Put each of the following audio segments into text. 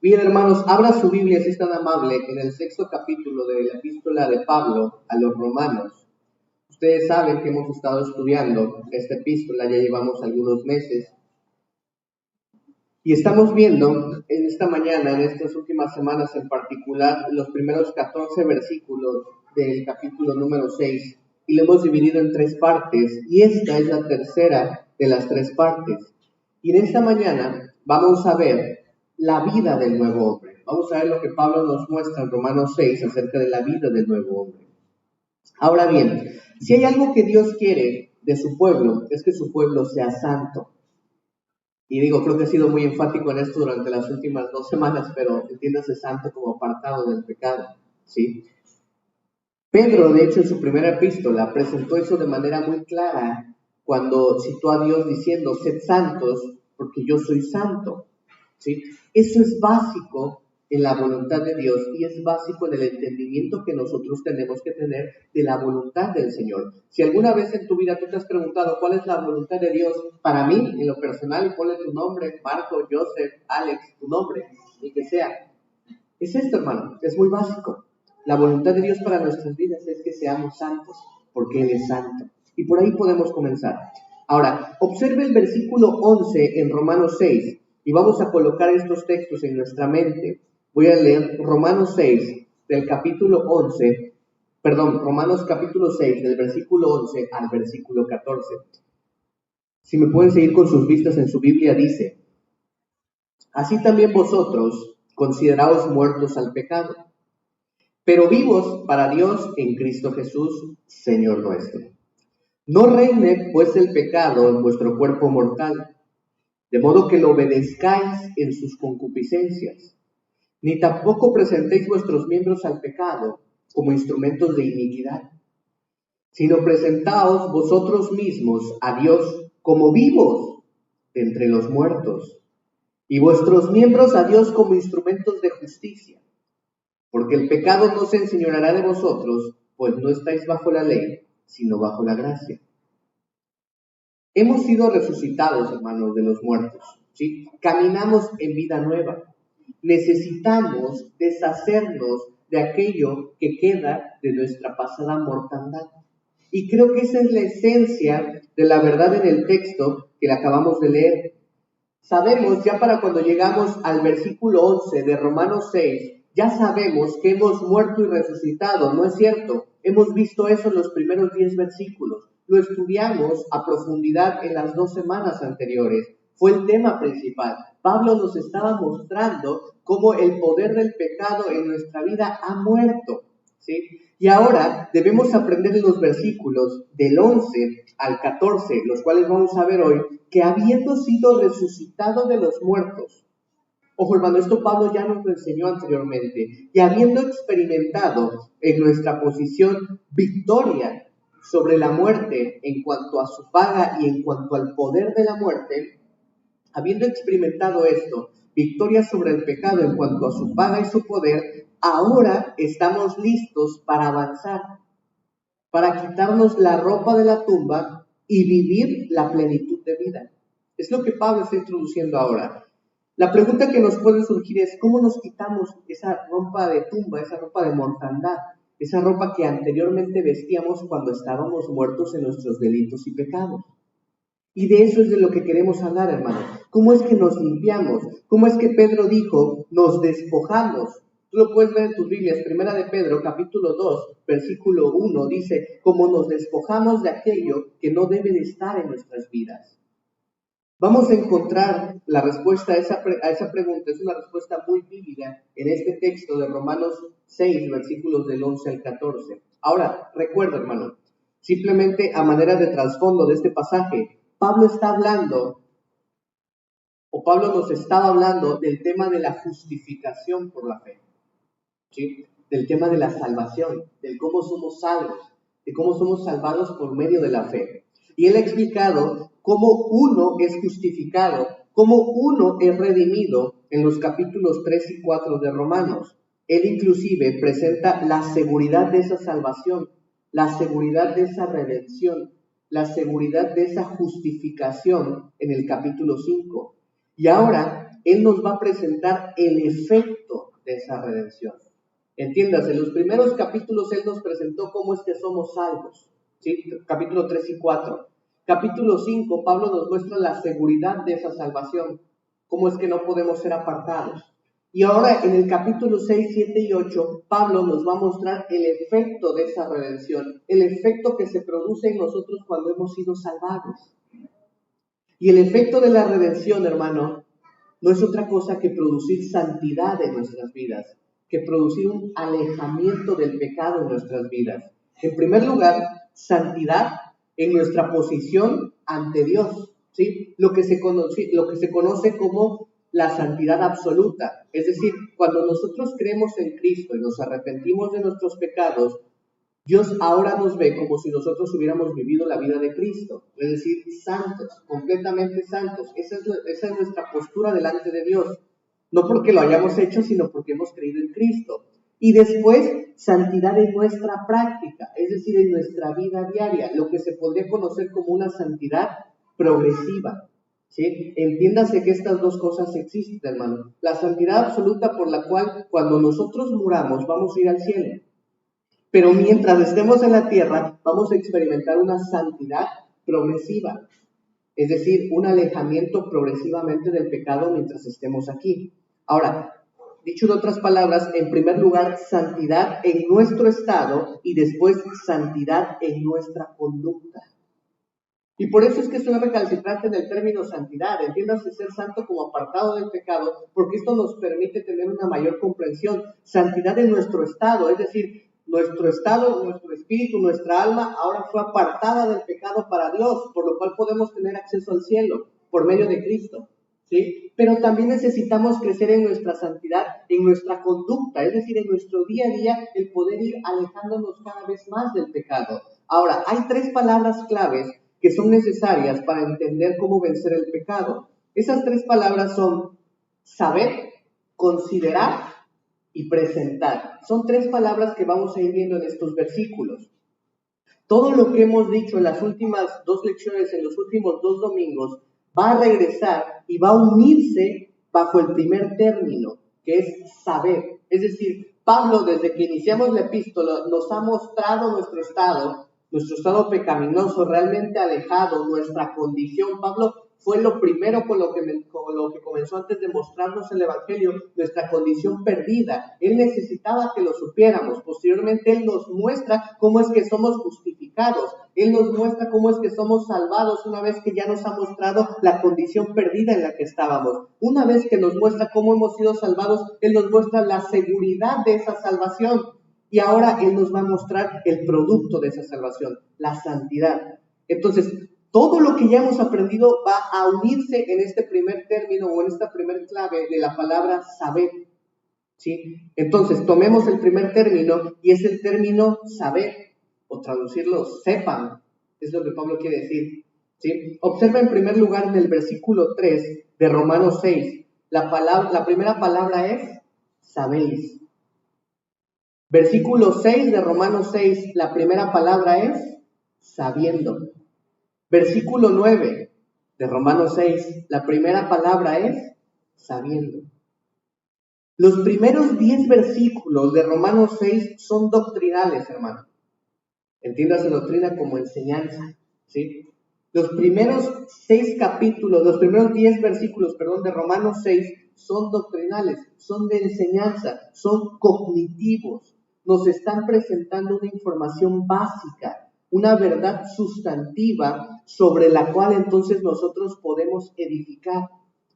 Bien, hermanos, abra su Biblia, si es tan amable, en el 6º capítulo de la epístola de Pablo a los romanos. Ustedes saben que hemos estado estudiando esta epístola, ya llevamos algunos meses, y estamos viendo en esta mañana, en estas últimas semanas en particular, los primeros 14 versículos del capítulo número 6, y lo hemos dividido en 3 partes, y esta es la tercera de las 3 partes. Y en esta mañana vamos a ver la vida del nuevo hombre. Vamos a ver lo que Pablo nos muestra en Romanos 6 acerca de la vida del nuevo hombre. Ahora bien, si hay algo que Dios quiere de su pueblo, es que su pueblo sea santo. Y creo que he sido muy enfático en esto durante las últimas 2 semanas, pero entiéndase santo como apartado del pecado, ¿sí? Pedro, de hecho, en su primera epístola presentó eso de manera muy clara cuando citó a Dios diciendo, sed santos porque yo soy santo, ¿sí? Eso es básico en la voluntad de Dios y es básico en el entendimiento que nosotros tenemos que tener de la voluntad del Señor. Si alguna vez en tu vida tú te has preguntado cuál es la voluntad de Dios para mí, en lo personal, y ponle tu nombre, Marco, Joseph, Alex, tu nombre, el que sea, es esto, hermano, es muy básico. La voluntad de Dios para nuestras vidas es que seamos santos, porque Él es santo. Y por ahí podemos comenzar. Ahora, observe el versículo 11 en Romanos 6, y vamos a colocar estos textos en nuestra mente. Voy a leer Romanos 6, del capítulo 11, Romanos capítulo 6, del versículo 11 al versículo 14. Si me pueden seguir con sus vistas en su Biblia, dice, así también vosotros, consideraos muertos al pecado, pero vivos para Dios en Cristo Jesús, Señor nuestro. No reine pues el pecado en vuestro cuerpo mortal, de modo que lo obedezcáis en sus concupiscencias, ni tampoco presentéis vuestros miembros al pecado como instrumentos de iniquidad, sino presentaos vosotros mismos a Dios como vivos de entre los muertos, y vuestros miembros a Dios como instrumentos de justicia. Porque el pecado no se enseñoreará de vosotros, pues no estáis bajo la ley, sino bajo la gracia. Hemos sido resucitados, hermanos, de los muertos, ¿sí? Caminamos en vida nueva. Necesitamos deshacernos de aquello que queda de nuestra pasada mortandad. Y creo que esa es la esencia de la verdad en el texto que le acabamos de leer. Sabemos ya para cuando llegamos al versículo 11 de Romanos 6, ya sabemos que hemos muerto y resucitado, ¿no es cierto? Hemos visto eso en los primeros 10 versículos. Lo estudiamos a profundidad en las 2 semanas anteriores. Fue el tema principal. Pablo nos estaba mostrando cómo el poder del pecado en nuestra vida ha muerto, ¿sí? Y ahora debemos aprender en los versículos del 11 al 14, los cuales vamos a ver hoy, que habiendo sido resucitado de los muertos, ojo hermano, esto Pablo ya nos lo enseñó anteriormente, y habiendo experimentado en nuestra posición victoria sobre la muerte en cuanto a su paga y en cuanto al poder de la muerte, habiendo experimentado esto, victoria sobre el pecado en cuanto a su paga y su poder, ahora estamos listos para avanzar, para quitarnos la ropa de la tumba y vivir la plenitud de vida. Es lo que Pablo está introduciendo ahora. La pregunta que nos puede surgir es, ¿cómo nos quitamos esa ropa de tumba, esa ropa de mortandad, esa ropa que anteriormente vestíamos cuando estábamos muertos en nuestros delitos y pecados? Y de eso es de lo que queremos hablar, hermano. ¿Cómo es que nos limpiamos? ¿Cómo es que Pedro dijo, nos despojamos? Tú lo puedes ver en tus Biblias, Primera de Pedro, capítulo 2, versículo 1, dice, como nos despojamos de aquello que no debe de estar en nuestras vidas. Vamos a encontrar la respuesta a esa pregunta, es una respuesta muy vívida en este texto de Romanos 6, versículos del 11 al 14. Ahora, recuerda, hermano, simplemente a manera de trasfondo de este pasaje, Pablo nos estaba hablando del tema de la justificación por la fe, ¿sí? Del tema de la salvación, del cómo somos salvos, de cómo somos salvados por medio de la fe. Y él ha explicado cómo uno es justificado, cómo uno es redimido en los capítulos 3 y 4 de Romanos. Él inclusive presenta la seguridad de esa salvación, la seguridad de esa redención, la seguridad de esa justificación en el capítulo 5. Y ahora Él nos va a presentar el efecto de esa redención. Entiéndase, en los primeros capítulos Él nos presentó cómo es que somos salvos, ¿sí? Capítulo 3 y 4. Capítulo 5, Pablo nos muestra la seguridad de esa salvación, cómo es que no podemos ser apartados. Y ahora en el capítulo 6, 7 y 8, Pablo nos va a mostrar el efecto de esa redención, el efecto que se produce en nosotros cuando hemos sido salvados. Y el efecto de la redención, hermano, no es otra cosa que producir santidad en nuestras vidas, que producir un alejamiento del pecado en nuestras vidas. En primer lugar, santidad en nuestra posición ante Dios, ¿sí? Lo que se conoce como la santidad absoluta. Es decir, cuando nosotros creemos en Cristo y nos arrepentimos de nuestros pecados, Dios ahora nos ve como si nosotros hubiéramos vivido la vida de Cristo, es decir, santos, completamente santos. Esa es nuestra postura delante de Dios, no porque lo hayamos hecho, sino porque hemos creído en Cristo. Y después, santidad en nuestra práctica, es decir, en nuestra vida diaria, lo que se podría conocer como una santidad progresiva, ¿sí? Entiéndase que estas dos cosas existen, hermano. La santidad absoluta por la cual cuando nosotros muramos vamos a ir al cielo. Pero mientras estemos en la tierra, vamos a experimentar una santidad progresiva, es decir, un alejamiento progresivamente del pecado mientras estemos aquí. Ahora, dicho en otras palabras, en primer lugar, santidad en nuestro estado y después santidad en nuestra conducta. Y por eso es que soy recalcitrante en el término santidad. Entiéndase ser santo como apartado del pecado, porque esto nos permite tener una mayor comprensión. Santidad en nuestro estado, es decir, nuestro estado, nuestro espíritu, nuestra alma ahora fue apartada del pecado para Dios, por lo cual podemos tener acceso al cielo por medio de Cristo, ¿sí? Pero también necesitamos crecer en nuestra santidad, en nuestra conducta, es decir, en nuestro día a día, el poder ir alejándonos cada vez más del pecado. Ahora, hay 3 palabras claves que son necesarias para entender cómo vencer el pecado. Esas 3 palabras son saber, considerar y presentar. Son 3 palabras que vamos a ir viendo en estos versículos. Todo lo que hemos dicho en las últimas 2 lecciones, en los últimos 2 domingos, va a regresar y va a unirse bajo el primer término, que es saber. Es decir, Pablo, desde que iniciamos la epístola, nos ha mostrado nuestro estado pecaminoso, realmente alejado, nuestra condición. Pablo fue lo primero con lo que comenzó antes de mostrarnos el Evangelio, nuestra condición perdida. Él necesitaba que lo supiéramos. Posteriormente, Él nos muestra cómo es que somos justificados. Él nos muestra cómo es que somos salvados una vez que ya nos ha mostrado la condición perdida en la que estábamos. Una vez que nos muestra cómo hemos sido salvados, Él nos muestra la seguridad de esa salvación. Y ahora Él nos va a mostrar el producto de esa salvación, la santidad. Entonces, todo lo que ya hemos aprendido va a unirse en este primer término o en esta primer clave de la palabra saber, ¿sí? Entonces, tomemos el primer término y es el término saber, o traducirlo sepan, es lo que Pablo quiere decir, ¿sí? Observa en primer lugar en el versículo 3 de Romanos 6, la primera palabra es sabéis. Versículo 6 de Romanos 6, la primera palabra es sabiendo. Versículo 9 de Romanos 6, la primera palabra es sabiendo. Los primeros 10 versículos de Romanos 6 son doctrinales, hermano. Entiéndase doctrina como enseñanza, ¿sí? Los primeros 10 versículos, de Romanos 6 son doctrinales, son de enseñanza, son cognitivos. Nos están presentando una información básica, una verdad sustantiva sobre la cual entonces nosotros podemos edificar,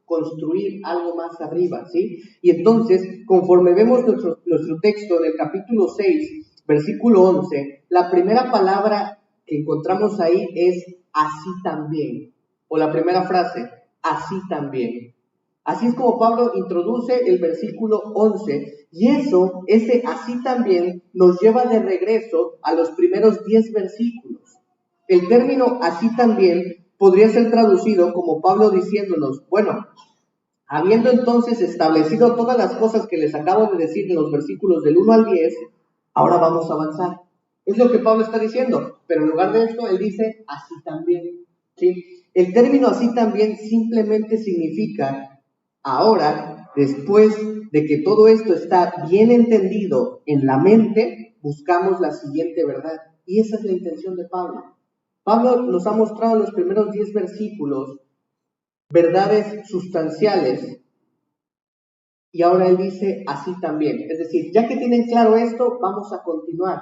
construir algo más arriba, ¿sí? Y entonces, conforme vemos nuestro texto en el capítulo 6, versículo 11, la primera palabra que encontramos ahí es así también, o la primera frase, así también. Así es como Pablo introduce el versículo 11, y ese así también nos lleva de regreso a los primeros 10 versículos. El término así también podría ser traducido como Pablo diciéndonos, bueno, habiendo entonces establecido todas las cosas que les acabo de decir en los versículos del 1 al 10, ahora vamos a avanzar. Es lo que Pablo está diciendo, pero en lugar de esto, él dice así también, ¿sí? El término así también simplemente significa Ahora, después de que todo esto está bien entendido en la mente, buscamos la siguiente verdad. Y esa es la intención de Pablo. Pablo nos ha mostrado en los primeros 10 versículos verdades sustanciales. Y ahora él dice así también. Es decir, ya que tienen claro esto, vamos a continuar.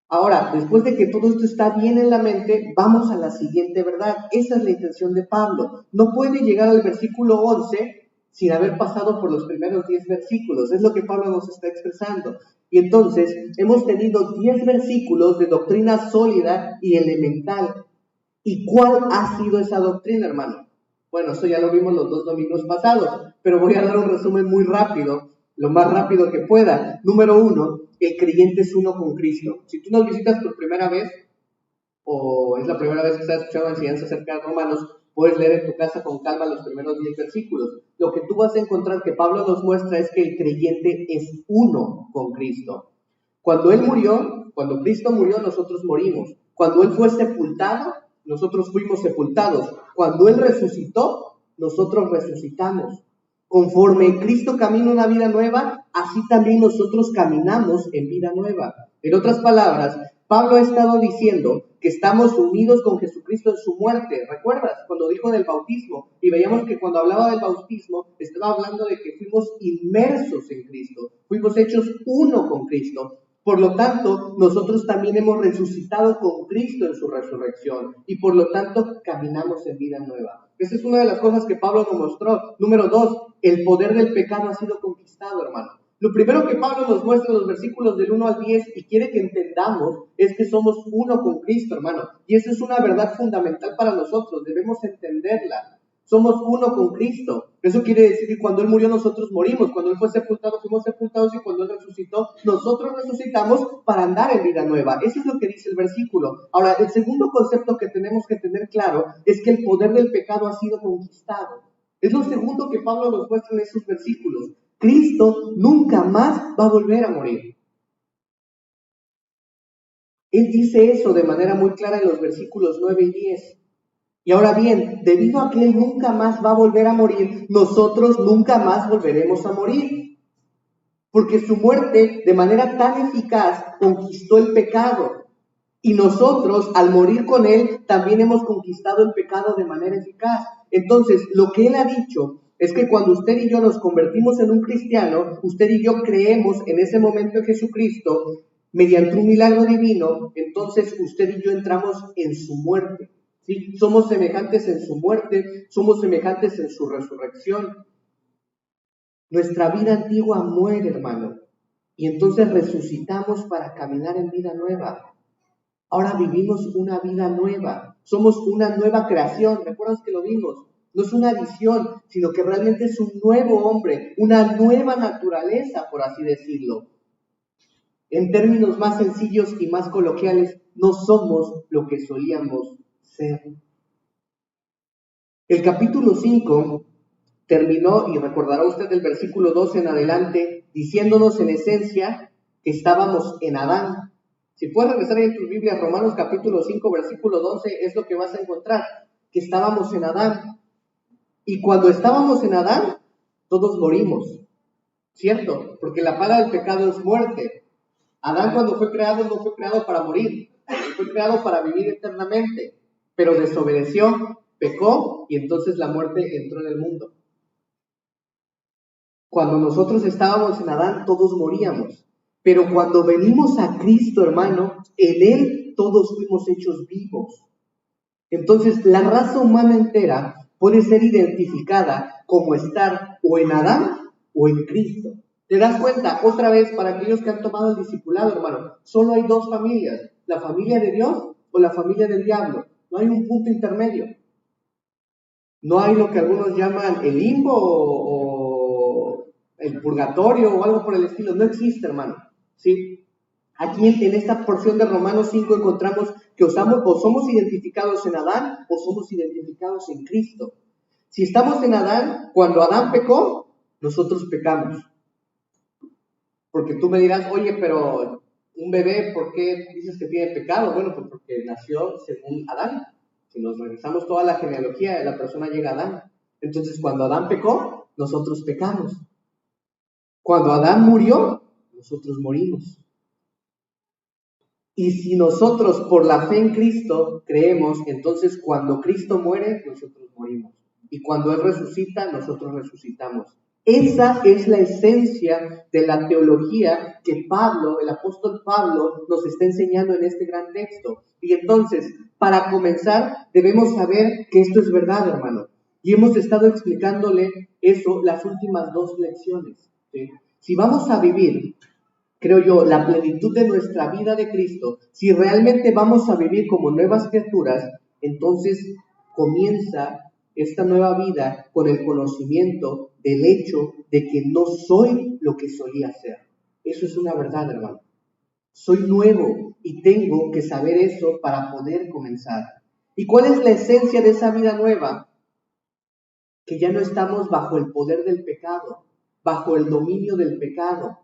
Ahora, después de que todo esto está bien en la mente, vamos a la siguiente verdad. Esa es la intención de Pablo. No puede llegar al versículo 11 sin haber pasado por los primeros 10 versículos. Es lo que Pablo nos está expresando. Y entonces, hemos tenido 10 versículos de doctrina sólida y elemental. ¿Y cuál ha sido esa doctrina, hermano? Bueno, esto ya lo vimos los 2 domingos pasados, pero voy a dar un resumen muy rápido, lo más rápido que pueda. Número 1, el creyente es uno con Cristo. Si tú nos visitas por primera vez, o es la primera vez que estás escuchando enseñanza acerca de Romanos, puedes leer en tu casa con calma los primeros 10 versículos. Lo que tú vas a encontrar que Pablo nos muestra es que el creyente es uno con Cristo. Cuando Cristo murió, nosotros morimos. Cuando Él fue sepultado, nosotros fuimos sepultados. Cuando Él resucitó, nosotros resucitamos. Conforme Cristo camina una vida nueva, así también nosotros caminamos en vida nueva. En otras palabras, Pablo ha estado diciendo que estamos unidos con Jesucristo en su muerte. ¿Recuerdas? Cuando dijo del bautismo, y veíamos que cuando hablaba del bautismo, estaba hablando de que fuimos inmersos en Cristo, fuimos hechos uno con Cristo. Por lo tanto, nosotros también hemos resucitado con Cristo en su resurrección y por lo tanto caminamos en vida nueva. Esa es una de las cosas que Pablo nos mostró. Número 2, el poder del pecado ha sido conquistado, hermano. Lo primero que Pablo nos muestra en los versículos del 1 al 10 y quiere que entendamos es que somos uno con Cristo, hermano. Y esa es una verdad fundamental para nosotros, debemos entenderla. Somos uno con Cristo. Eso quiere decir que cuando Él murió nosotros morimos, cuando Él fue sepultado fuimos sepultados y cuando Él resucitó nosotros resucitamos para andar en vida nueva. Eso es lo que dice el versículo. Ahora, el segundo concepto que tenemos que tener claro es que el poder del pecado ha sido conquistado. Es lo segundo que Pablo nos muestra en esos versículos. Cristo nunca más va a volver a morir. Él dice eso de manera muy clara en los versículos 9 y 10. Y ahora bien, debido a que Él nunca más va a volver a morir, nosotros nunca más volveremos a morir. Porque su muerte, de manera tan eficaz, conquistó el pecado. Y nosotros, al morir con Él, también hemos conquistado el pecado de manera eficaz. Entonces, lo que Él ha dicho es que cuando usted y yo nos convertimos en un cristiano, usted y yo creemos en ese momento en Jesucristo, mediante un milagro divino, entonces usted y yo entramos en su muerte. ¿Sí? Somos semejantes en su muerte, somos semejantes en su resurrección. Nuestra vida antigua muere, hermano, y entonces resucitamos para caminar en vida nueva. Ahora vivimos una vida nueva, somos una nueva creación. ¿Recuerdas que lo vimos? No es una adición, sino que realmente es un nuevo hombre, una nueva naturaleza, por así decirlo. En términos más sencillos y más coloquiales, no somos lo que solíamos ser. El capítulo 5 terminó, y recordará usted el versículo 12 en adelante, diciéndonos en esencia que estábamos en Adán. Si puedes regresar en tus Biblias, Romanos capítulo 5, versículo 12, es lo que vas a encontrar, que estábamos en Adán. Y cuando estábamos en Adán, todos morimos, ¿cierto? Porque la paga del pecado es muerte. Adán cuando fue creado no fue creado para morir, fue creado para vivir eternamente, pero desobedeció, pecó y entonces la muerte entró en el mundo. Cuando nosotros estábamos en Adán, todos moríamos. Pero cuando venimos a Cristo, hermano, en Él todos fuimos hechos vivos. Entonces, la raza humana entera puede ser identificada como estar o en Adán o en Cristo. ¿Te das cuenta? Otra vez, para aquellos que han tomado el discipulado, hermano, solo hay dos familias, la familia de Dios o la familia del diablo. No hay un punto intermedio. No hay lo que algunos llaman el limbo o el purgatorio o algo por el estilo. No existe, hermano. ¿Sí? Aquí en esta porción de Romanos 5 encontramos que o somos identificados en Adán o somos identificados en Cristo. Si estamos en Adán, cuando Adán pecó, nosotros pecamos. Porque tú me dirás, oye, pero un bebé, ¿por qué dices que tiene pecado? Bueno, pues porque nació según Adán. Si nos regresamos toda la genealogía, la persona llega a Adán. Entonces, cuando Adán pecó, nosotros pecamos. Cuando Adán murió, nosotros morimos. Y si nosotros por la fe en Cristo creemos, entonces cuando Cristo muere, nosotros morimos. Y cuando Él resucita, nosotros resucitamos. Esa es la esencia de la teología que Pablo, el apóstol Pablo, nos está enseñando en este gran texto. Y entonces, para comenzar, debemos saber que esto es verdad, hermano. Y hemos estado explicándole eso las últimas 2 lecciones, ¿sí? Si vamos a vivir, creo yo, la plenitud de nuestra vida de Cristo, si realmente vamos a vivir como nuevas criaturas, entonces comienza esta nueva vida con el conocimiento del hecho de que no soy lo que solía ser. Eso es una verdad, hermano. Soy nuevo y tengo que saber eso para poder comenzar. ¿Y cuál es la esencia de esa vida nueva? Que ya no estamos bajo el poder del pecado, bajo el dominio del pecado.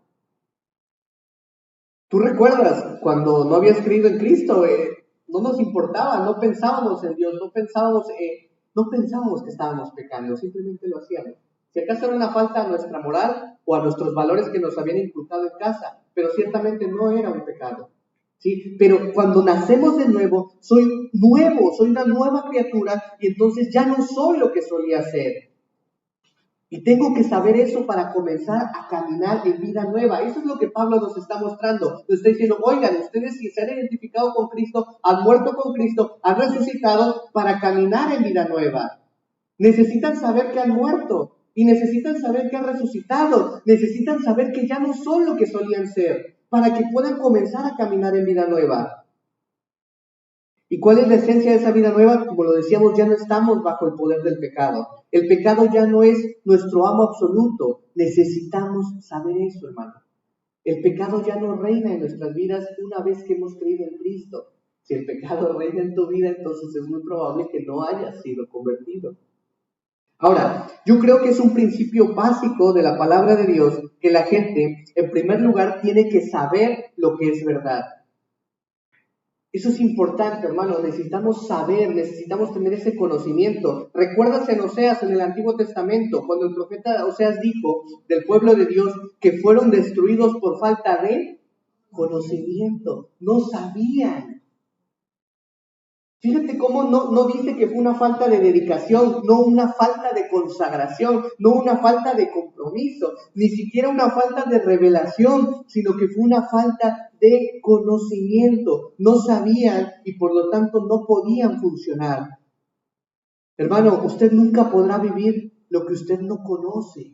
¿Tú recuerdas cuando no habías creído en Cristo? No nos importaba, no pensábamos en Dios, no pensábamos que estábamos pecando, simplemente lo hacíamos. Si acaso era una falta a nuestra moral o a nuestros valores que nos habían inculcado en casa, pero ciertamente no era un pecado, ¿sí? Pero cuando nacemos de nuevo, soy nuevo, soy una nueva criatura y entonces ya no soy lo que solía ser. Y tengo que saber eso para comenzar a caminar en vida nueva. Eso es lo que Pablo nos está mostrando. Nos está diciendo, oigan, ustedes si se han identificado con Cristo, han muerto con Cristo, han resucitado para caminar en vida nueva. Necesitan saber que han muerto y necesitan saber que han resucitado. Necesitan saber que ya no son lo que solían ser para que puedan comenzar a caminar en vida nueva. ¿Y cuál es la esencia de esa vida nueva? Como lo decíamos, ya no estamos bajo el poder del pecado. El pecado ya no es nuestro amo absoluto. Necesitamos saber eso, hermano. El pecado ya no reina en nuestras vidas una vez que hemos creído en Cristo. Si el pecado reina en tu vida, entonces es muy probable que no hayas sido convertido. Ahora, yo creo que es un principio básico de la palabra de Dios que la gente, en primer lugar, tiene que saber lo que es verdad. Eso es importante, hermano. Necesitamos saber, necesitamos tener ese conocimiento. ¿Recuerdas en Oseas, en el Antiguo Testamento, cuando el profeta Oseas dijo del pueblo de Dios que fueron destruidos por falta de conocimiento? No sabían. Fíjate cómo no dice que fue una falta de dedicación, no una falta de consagración, no una falta de compromiso, ni siquiera una falta de revelación, sino que fue una falta de conocimiento. No sabían y por lo tanto no podían funcionar. Hermano, usted nunca podrá vivir lo que usted no conoce.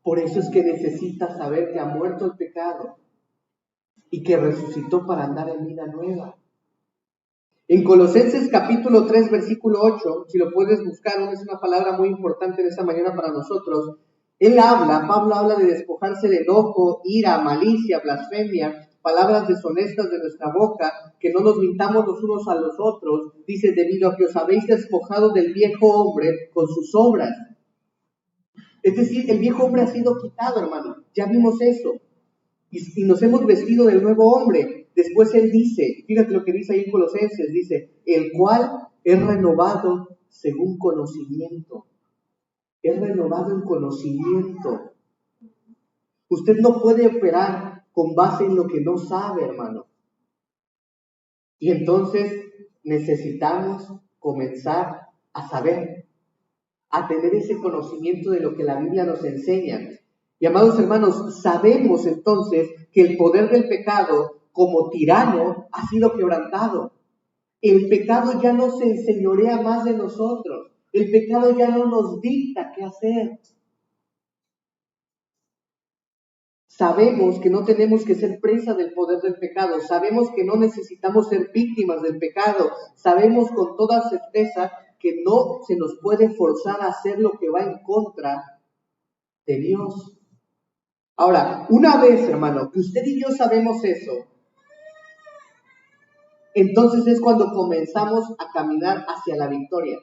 Por eso es que necesita saber que ha muerto el pecado y que resucitó para andar en vida nueva. En Colosenses capítulo 3, versículo 8, si lo puedes buscar, es una palabra muy importante en esta mañana para nosotros. Pablo habla de despojarse de enojo, ira, malicia, blasfemia, palabras deshonestas de nuestra boca, que no nos mintamos los unos a los otros. Dice, debido a que os habéis despojado del viejo hombre con sus obras. Es decir, el viejo hombre ha sido quitado, hermano. Ya vimos eso. Y nos hemos vestido del nuevo hombre. Después él dice, fíjate lo que dice ahí en Colosenses, dice, el cual es renovado según conocimiento. Es renovado en conocimiento. Usted no puede operar con base en lo que no sabe, hermano. Y entonces necesitamos comenzar a saber, a tener ese conocimiento de lo que la Biblia nos enseña. Y amados hermanos, sabemos entonces que el poder del pecado como tirano ha sido quebrantado. El pecado ya no se enseñorea más de nosotros. El pecado ya no nos dicta qué hacer. Sabemos que no tenemos que ser presa del poder del pecado. Sabemos que no necesitamos ser víctimas del pecado. Sabemos con toda certeza que no se nos puede forzar a hacer lo que va en contra de Dios. Ahora, una vez, hermano, que usted y yo sabemos eso, entonces es cuando comenzamos a caminar hacia la victoria.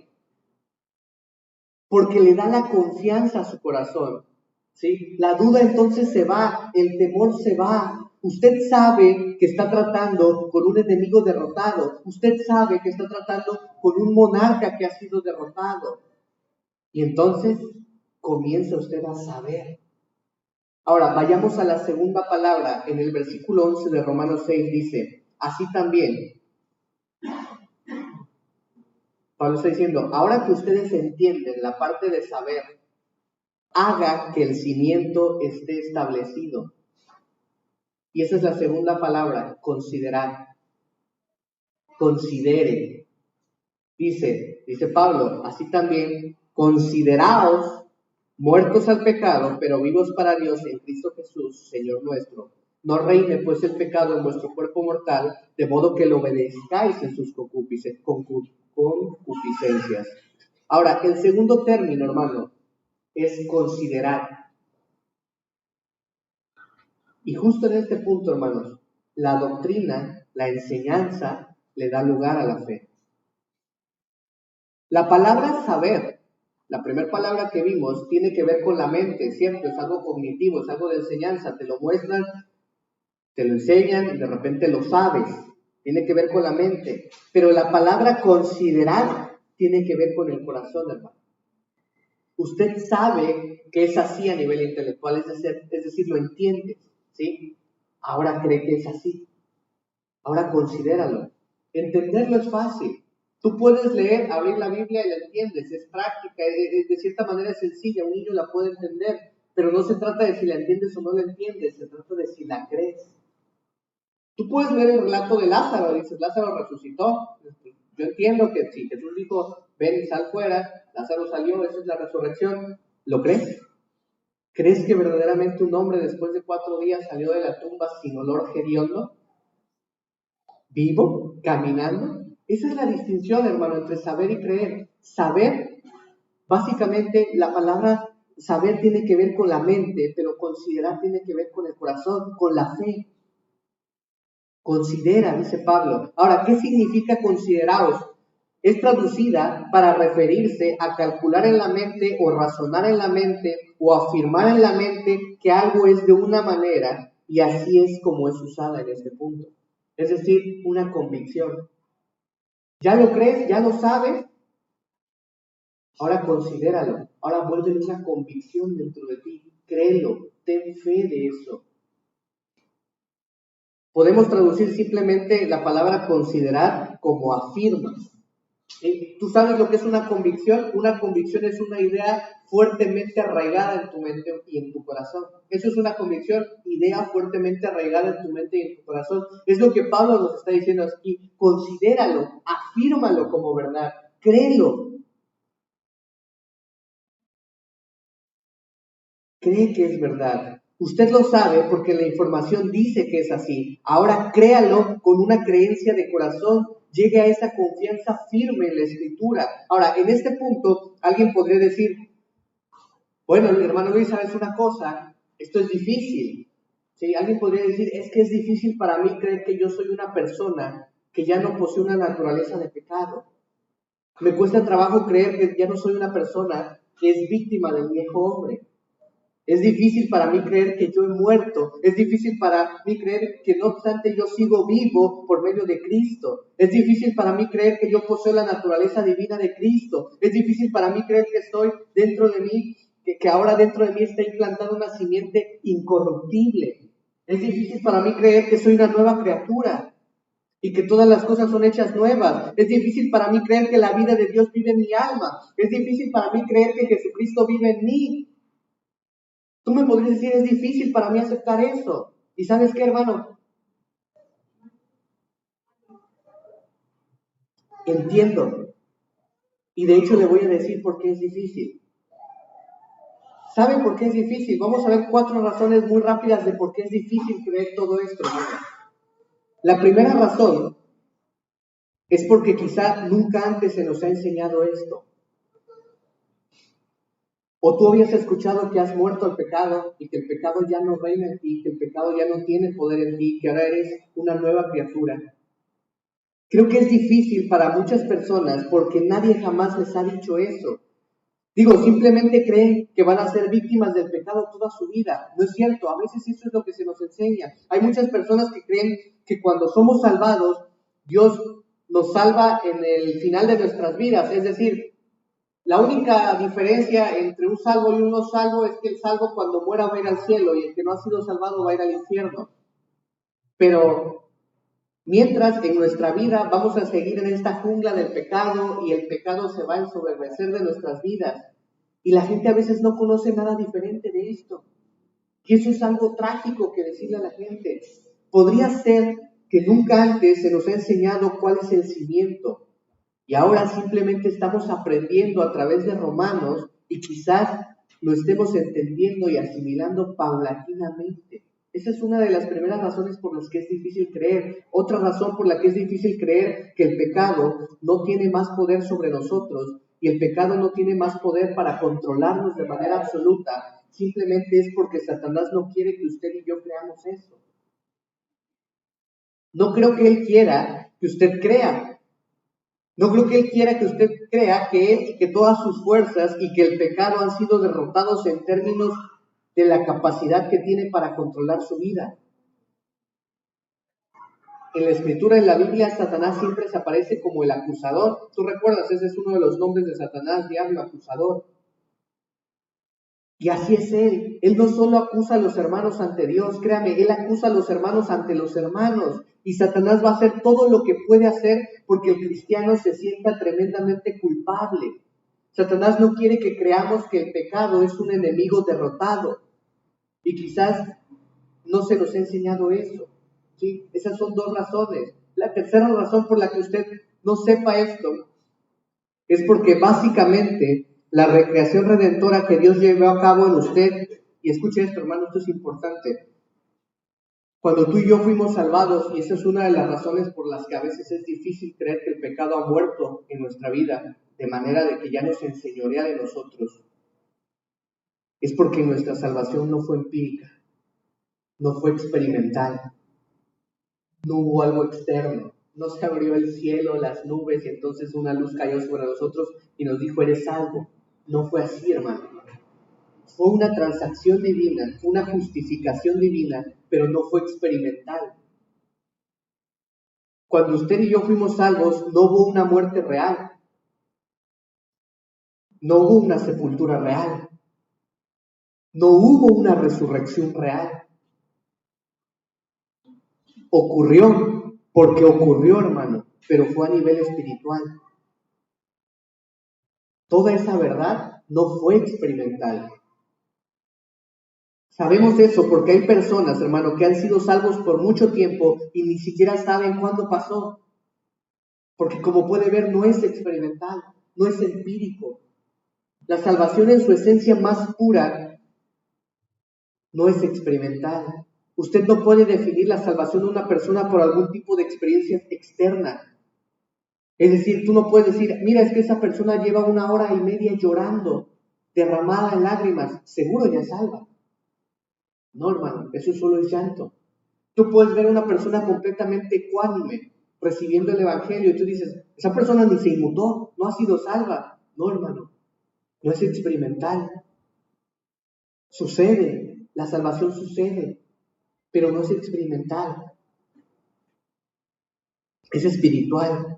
Porque le da la confianza a su corazón, ¿sí? La duda entonces se va, el temor se va. Usted sabe que está tratando con un enemigo derrotado. Usted sabe que está tratando con un monarca que ha sido derrotado. Y entonces comienza usted a saber. Ahora, vayamos a la segunda palabra. En el versículo 11 de Romanos 6 dice, así también. Pablo está diciendo, ahora que ustedes entienden la parte de saber, haga que el cimiento esté establecido. Y esa es la segunda palabra, considerar. Considere. Dice Pablo, así también, consideraos muertos al pecado, pero vivos para Dios en Cristo Jesús, Señor nuestro. No reine pues el pecado en vuestro cuerpo mortal, de modo que lo obedezcáis en sus concupiscencias. Ahora, el segundo término, hermano, es considerar. Y justo en este punto, hermanos, la doctrina, la enseñanza, le da lugar a la fe. La palabra saber, la primera palabra que vimos, tiene que ver con la mente, ¿cierto? Es algo cognitivo, es algo de enseñanza, te lo muestran, te lo enseñan y de repente lo sabes. Tiene que ver con la mente. Pero la palabra considerar tiene que ver con el corazón, hermano. Usted sabe que es así a nivel intelectual, es decir, lo entiende, ¿sí? Ahora cree que es así. Ahora considéralo. Entenderlo es fácil. Tú puedes leer, abrir la Biblia y la entiendes, es práctica, de cierta manera es sencilla, un niño la puede entender, pero no se trata de si la entiendes o no la entiendes, se trata de si la crees. Tú puedes leer el relato de Lázaro, dices, Lázaro resucitó. Yo entiendo que si Jesús dijo, ven y sal fuera, Lázaro salió, esa es la resurrección. ¿Lo crees? ¿Crees que verdaderamente un hombre después de 4 días salió de la tumba sin olor hediondo? ¿Vivo? ¿Caminando? Esa es la distinción, hermano, entre saber y creer. Saber, básicamente, la palabra saber tiene que ver con la mente, pero considerar tiene que ver con el corazón, con la fe. Considera, dice Pablo. Ahora, ¿qué significa consideraos? Es traducida para referirse a calcular en la mente o razonar en la mente o afirmar en la mente que algo es de una manera y así es como es usada en este punto. Es decir, una convicción. ¿Ya lo crees? ¿Ya lo sabes? Ahora considéralo. Ahora vuelve una convicción dentro de ti. Créelo. Ten fe de eso. Podemos traducir simplemente la palabra considerar como afirmas. ¿Tú sabes lo que es una convicción? Una convicción es una idea fuertemente arraigada en tu mente y en tu corazón. Eso es una convicción, idea fuertemente arraigada en tu mente y en tu corazón. Es lo que Pablo nos está diciendo aquí. Considéralo, afírmalo como verdad, créelo. Cree que es verdad. Usted lo sabe porque la información dice que es así. Ahora créalo con una creencia de corazón. Llegue a esa confianza firme en la Escritura. Ahora, en este punto, alguien podría decir, bueno, hermano Luis, ¿sabes una cosa? Esto es difícil. ¿Sí? Alguien podría decir, es que es difícil para mí creer que yo soy una persona que ya no posee una naturaleza de pecado. Me cuesta trabajo creer que ya no soy una persona que es víctima del viejo hombre. Es difícil para mí creer que yo he muerto. Es difícil para mí creer que no obstante yo sigo vivo por medio de Cristo. Es difícil para mí creer que yo poseo la naturaleza divina de Cristo. Es difícil para mí creer que estoy dentro de mí, que ahora dentro de mí está implantada una simiente incorruptible. Es difícil para mí creer que soy una nueva criatura y que todas las cosas son hechas nuevas. Es difícil para mí creer que la vida de Dios vive en mi alma. Es difícil para mí creer que Jesucristo vive en mí. Tú me podrías decir, es difícil para mí aceptar eso. ¿Y sabes qué, hermano? Entiendo. Y de hecho le voy a decir por qué es difícil. ¿Saben por qué es difícil? Vamos a ver 4 razones muy rápidas de por qué es difícil creer todo esto, hermano. La primera razón es porque quizá nunca antes se nos ha enseñado esto. O tú habías escuchado que has muerto al pecado y que el pecado ya no reina en ti, que el pecado ya no tiene poder en ti, que ahora eres una nueva criatura. Creo que es difícil para muchas personas porque nadie jamás les ha dicho eso. Digo, simplemente creen que van a ser víctimas del pecado toda su vida. No es cierto, a veces eso es lo que se nos enseña. Hay muchas personas que creen que cuando somos salvados, Dios nos salva en el final de nuestras vidas. Es decir, La única diferencia entre un salvo y un no salvo es que el salvo cuando muera va a ir al cielo y el que no ha sido salvado va a ir al infierno. Pero mientras en nuestra vida vamos a seguir en esta jungla del pecado y el pecado se va a ensoberbecer de nuestras vidas. Y la gente a veces no conoce nada diferente de esto. Y eso es algo trágico que decirle a la gente. Podría ser que nunca antes se nos ha enseñado cuál es el cimiento. Y ahora simplemente estamos aprendiendo a través de Romanos y quizás lo estemos entendiendo y asimilando paulatinamente. Esa es una de las primeras razones por las que es difícil creer. Otra razón por la que es difícil creer que el pecado no tiene más poder sobre nosotros y el pecado no tiene más poder para controlarnos de manera absoluta, simplemente es porque Satanás no quiere que usted y yo creamos eso. No creo que él quiera que usted crea. No creo que él quiera que usted crea que él y que todas sus fuerzas y que el pecado han sido derrotados en términos de la capacidad que tiene para controlar su vida. En la escritura, en la Biblia, Satanás siempre se aparece como el acusador. Tú recuerdas, ese es uno de los nombres de Satanás, diablo, acusador. Y así es él. Él no solo acusa a los hermanos ante Dios, créame, él acusa a los hermanos ante los hermanos. Y Satanás va a hacer todo lo que puede hacer porque el cristiano se sienta tremendamente culpable. Satanás no quiere que creamos que el pecado es un enemigo derrotado. Y quizás no se nos ha enseñado eso. ¿Sí? Esas son dos razones. La tercera razón por la que usted no sepa esto es porque básicamente la recreación redentora que Dios llevó a cabo en usted, y escuche esto, hermano, esto es importante. Cuando tú y yo fuimos salvados, y esa es una de las razones por las que a veces es difícil creer que el pecado ha muerto en nuestra vida, de manera de que ya no se enseñorea de nosotros, es porque nuestra salvación no fue empírica, no fue experimental, no hubo algo externo, no se abrió el cielo, las nubes, y entonces una luz cayó sobre nosotros y nos dijo, eres salvo. No fue así, hermano. Fue una transacción divina, fue una justificación divina, pero no fue experimental. Cuando usted y yo fuimos salvos, no hubo una muerte real, no hubo una sepultura real, no hubo una resurrección real. Ocurrió, porque ocurrió, hermano, pero fue a nivel espiritual. Toda esa verdad no fue experimental. Sabemos eso porque hay personas, hermano, que han sido salvos por mucho tiempo y ni siquiera saben cuándo pasó. Porque como puede ver, no es experimental, no es empírico. La salvación en su esencia más pura no es experimental. Usted no puede definir la salvación de una persona por algún tipo de experiencia externa. Es decir, tú no puedes decir, mira, es que esa persona lleva 1 hora y media llorando, derramada en lágrimas, seguro ya es salva. No, hermano, eso solo es llanto. Tú puedes ver a una persona completamente ecuánime, recibiendo el evangelio, y tú dices, esa persona ni se inmutó, no ha sido salva. No, hermano, no es experimental. Sucede, la salvación sucede, pero no es experimental. Es espiritual.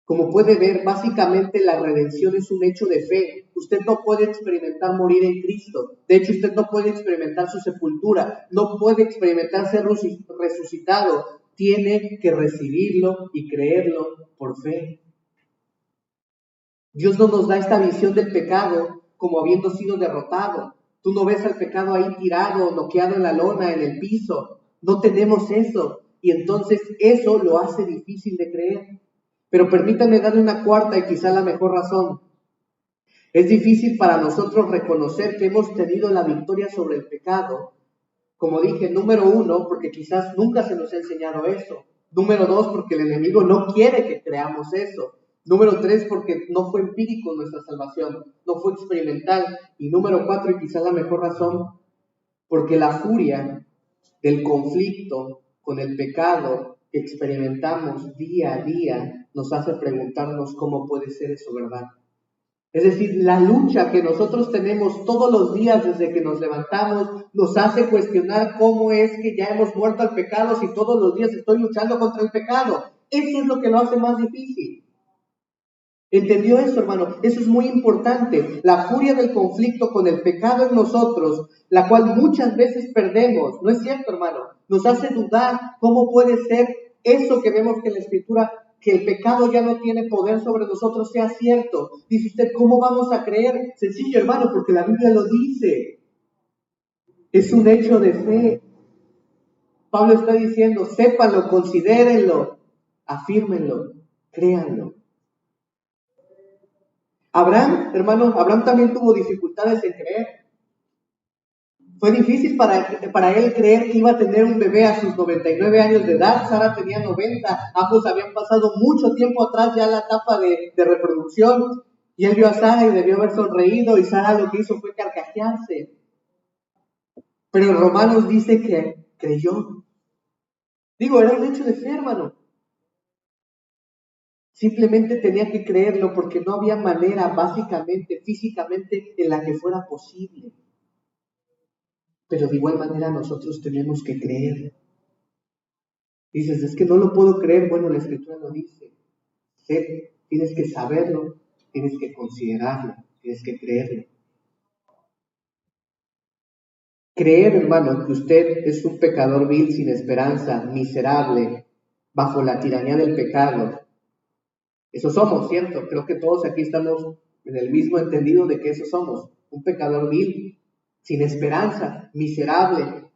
Como puede ver, básicamente la redención es un hecho de fe. Usted no puede experimentar morir en Cristo. De hecho, usted no puede experimentar su sepultura. No puede experimentar ser resucitado. Tiene que recibirlo y creerlo por fe. Dios no nos da esta visión del pecado como habiendo sido derrotado. Tú no ves al pecado ahí tirado, noqueado en la lona, en el piso. No tenemos eso. Y entonces eso lo hace difícil de creer. Pero permítanme darle una cuarta y quizá la mejor razón. Es difícil para nosotros reconocer que hemos tenido la victoria sobre el pecado. Como dije, número 1, porque quizás nunca se nos ha enseñado eso. Número 2, porque el enemigo no quiere que creamos eso. Número 3, porque no fue empírico nuestra salvación, no fue experimental. Y número 4, y quizás la mejor razón, porque la furia del conflicto con el pecado que experimentamos día a día nos hace preguntarnos cómo puede ser eso verdad. Es decir, la lucha que nosotros tenemos todos los días desde que nos levantamos nos hace cuestionar cómo es que ya hemos muerto al pecado si todos los días estoy luchando contra el pecado. Eso es lo que lo hace más difícil. ¿Entendió eso, hermano? Eso es muy importante. La furia del conflicto con el pecado en nosotros, la cual muchas veces perdemos. ¿No es cierto, hermano? Nos hace dudar cómo puede ser eso que vemos que en la Escritura, que el pecado ya no tiene poder sobre nosotros, sea cierto. Dice usted, ¿cómo vamos a creer? Sencillo, hermano, porque la Biblia lo dice. Es un hecho de fe. Pablo está diciendo, sépanlo, considérenlo, afírmenlo, créanlo. Abraham, hermano, Abraham también tuvo dificultades en creer. Fue difícil para él creer que iba a tener un bebé a sus 99 años de edad. Sara tenía 90. Ambos habían pasado mucho tiempo atrás ya la etapa de reproducción. Y él vio a Sara y debió haber sonreído. Y Sara lo que hizo fue carcajearse. Pero en Romanos dice que creyó. Digo, era un hecho de fe, hermano. Simplemente tenía que creerlo porque no había manera, básicamente, físicamente, en la que fuera posible. Pero de igual manera nosotros tenemos que creer. Dices, es que no lo puedo creer. Bueno, la Escritura lo dice. Tienes que saberlo, tienes que considerarlo, tienes que creerlo. Creer, hermano, que usted es un pecador vil, sin esperanza, miserable, bajo la tiranía del pecado. Eso somos, ¿cierto? Creo que todos aquí estamos en el mismo entendido de que eso somos. Un pecador vil, sin esperanza, miserable,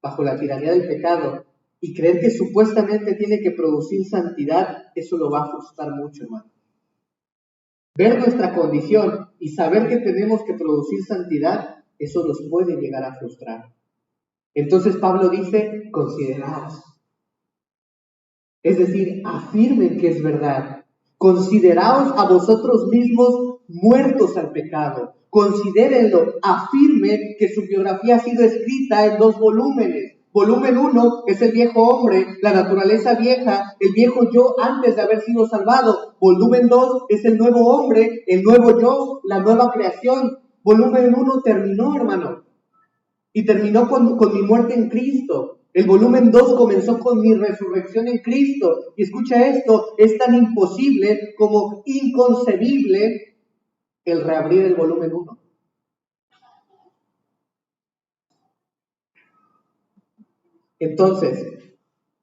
bajo la tiranía del pecado, y creer que supuestamente tiene que producir santidad, eso lo va a frustrar mucho, hermano. Ver nuestra condición y saber que tenemos que producir santidad, eso nos puede llegar a frustrar. Entonces Pablo dice, consideraos. Es decir, afirmen que es verdad. Consideraos a vosotros mismos muertos al pecado. Considérenlo, afirmen que su biografía ha sido escrita en 2 volúmenes. Volumen 1 es el viejo hombre, la naturaleza vieja, el viejo yo antes de haber sido salvado. Volumen 2 es el nuevo hombre, el nuevo yo, la nueva creación. Volumen 1 terminó, hermano. Y terminó con mi muerte en Cristo. El volumen 2 comenzó con mi resurrección en Cristo. Y escucha esto, es tan imposible como inconcebible el reabrir el volumen 1. Entonces,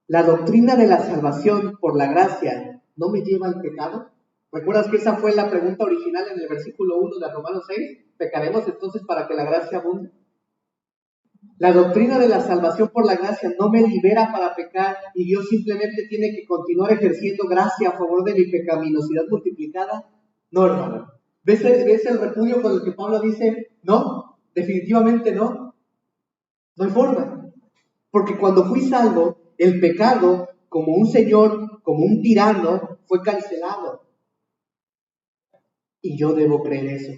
la doctrina de la salvación por la gracia no me lleva al pecado. ¿Recuerdas que esa fue la pregunta original en el versículo 1 de Romanos 6? ¿Pecaremos entonces para que la gracia abunde? La doctrina de la salvación por la gracia no me libera para pecar y Dios simplemente tiene que continuar ejerciendo gracia a favor de mi pecaminosidad multiplicada. No, hermano. ¿Ves el repudio con el que Pablo dice, no, definitivamente no? No hay forma. Porque cuando fui salvo, el pecado, como un señor, como un tirano, fue cancelado. Y yo debo creer eso.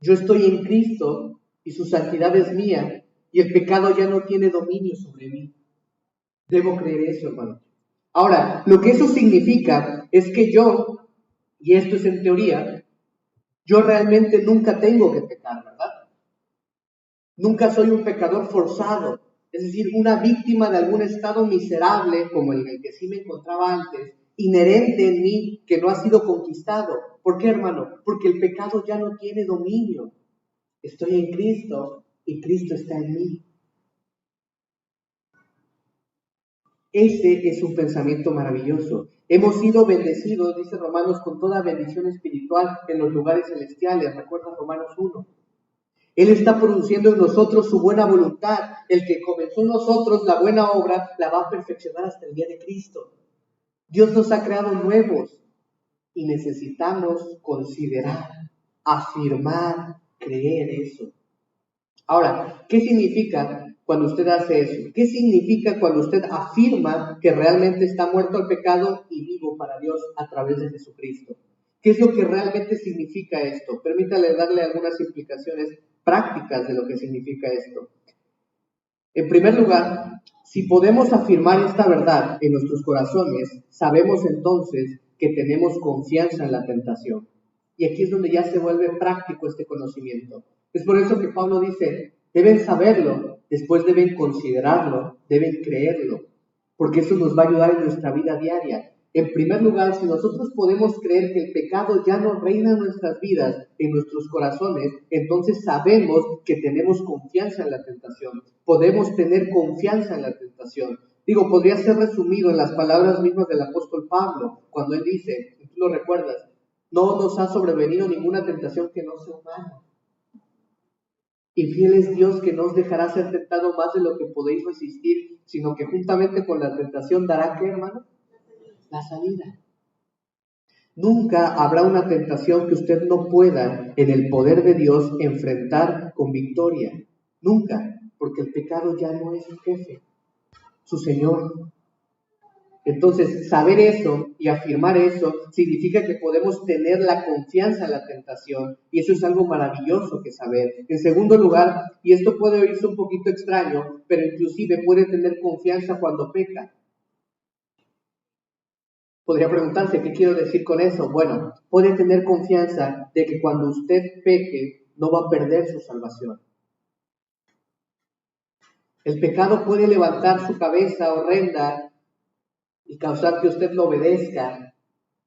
Yo estoy en Cristo y su santidad es mía, y el pecado ya no tiene dominio sobre mí. Debo creer eso, hermano. Ahora, lo que eso significa es que yo, y esto es en teoría, yo realmente nunca tengo que pecar, ¿verdad? Nunca soy un pecador forzado, es decir, una víctima de algún estado miserable, como el que sí me encontraba antes, inherente en mí, que no ha sido conquistado. ¿Por qué, hermano? Porque el pecado ya no tiene dominio. Estoy en Cristo y Cristo está en mí. Ese es un pensamiento maravilloso. Hemos sido bendecidos, dice Romanos, con toda bendición espiritual en los lugares celestiales. Recuerda Romanos 1. Él está produciendo en nosotros su buena voluntad. El que comenzó en nosotros la buena obra, la va a perfeccionar hasta el día de Cristo. Dios nos ha creado nuevos y necesitamos considerar, afirmar, creer eso. Ahora, ¿qué significa cuando usted hace eso? ¿Qué significa cuando usted afirma que realmente está muerto al pecado y vivo para Dios a través de Jesucristo? ¿Qué es lo que realmente significa esto? Permítale darle algunas implicaciones prácticas de lo que significa esto. En primer lugar, si podemos afirmar esta verdad en nuestros corazones, sabemos entonces que tenemos confianza en la tentación. Y aquí es donde ya se vuelve práctico este conocimiento. Es por eso que Pablo dice, deben saberlo, después deben considerarlo, deben creerlo, porque eso nos va a ayudar en nuestra vida diaria. En primer lugar, si nosotros podemos creer que el pecado ya no reina en nuestras vidas, en nuestros corazones, entonces sabemos que tenemos confianza en la tentación. Podemos tener confianza en la tentación. Digo, podría ser resumido en las palabras mismas del apóstol Pablo, cuando él dice, y tú lo recuerdas, no nos ha sobrevenido ninguna tentación que no sea humana. Y fiel es Dios que no os dejará ser tentado más de lo que podéis resistir, sino que juntamente con la tentación dará, ¿qué, hermano? La salida. Nunca habrá una tentación que usted no pueda, en el poder de Dios, enfrentar con victoria. Nunca, porque el pecado ya no es su jefe, su Señor. Entonces, saber eso y afirmar eso significa que podemos tener la confianza en la tentación, y eso es algo maravilloso que saber. En segundo lugar, y esto puede oírse un poquito extraño, pero inclusive puede tener confianza cuando peca. Podría preguntarse, ¿qué quiero decir con eso? Bueno, puede tener confianza de que cuando usted peque, no va a perder su salvación. El pecado puede levantar su cabeza horrenda y causar que usted lo obedezca,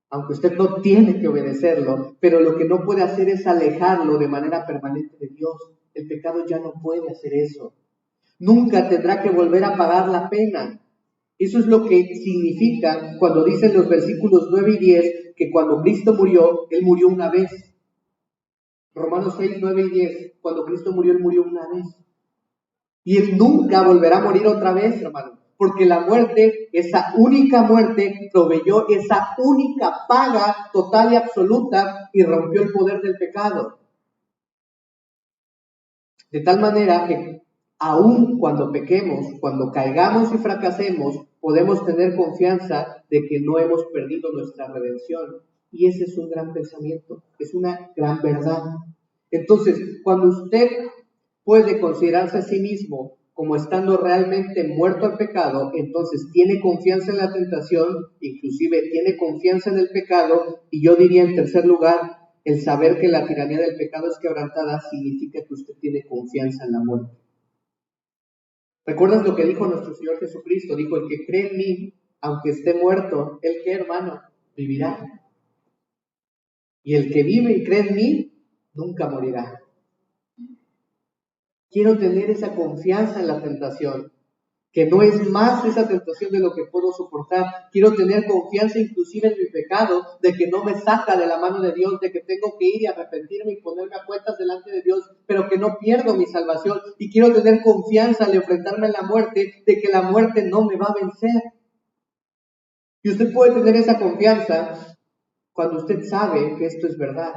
aunque usted no tiene que obedecerlo, pero lo que no puede hacer es alejarlo de manera permanente de Dios. El pecado ya no puede hacer eso. Nunca tendrá que volver a pagar la pena. Eso es lo que significa cuando dicen los versículos 9 y 10 que cuando Cristo murió, Él murió una vez. Romanos 6, 9 y 10, cuando Cristo murió, Él murió una vez. Y Él nunca volverá a morir otra vez, hermano, porque la muerte, esa única muerte, proveyó esa única paga total y absoluta y rompió el poder del pecado. De tal manera que aun cuando pequemos, cuando caigamos y fracasemos, podemos tener confianza de que no hemos perdido nuestra redención. Y ese es un gran pensamiento, es una gran verdad. Entonces, cuando usted puede considerarse a sí mismo como estando realmente muerto al pecado, entonces tiene confianza en la tentación, inclusive tiene confianza en el pecado, y yo diría en tercer lugar, el saber que la tiranía del pecado es quebrantada significa que usted tiene confianza en la muerte. ¿Recuerdas lo que dijo nuestro Señor Jesucristo? Dijo, el que cree en mí, aunque esté muerto, ¿el qué, hermano? Vivirá. Y el que vive y cree en mí, nunca morirá. Quiero tener esa confianza en la tentación, que no es más esa tentación de lo que puedo soportar. Quiero tener confianza inclusive en mi pecado, de que no me saca de la mano de Dios, de que tengo que ir y arrepentirme y ponerme a cuentas delante de Dios, pero que no pierdo mi salvación. Y quiero tener confianza al enfrentarme a la muerte, de que la muerte no me va a vencer. Y usted puede tener esa confianza cuando usted sabe que esto es verdad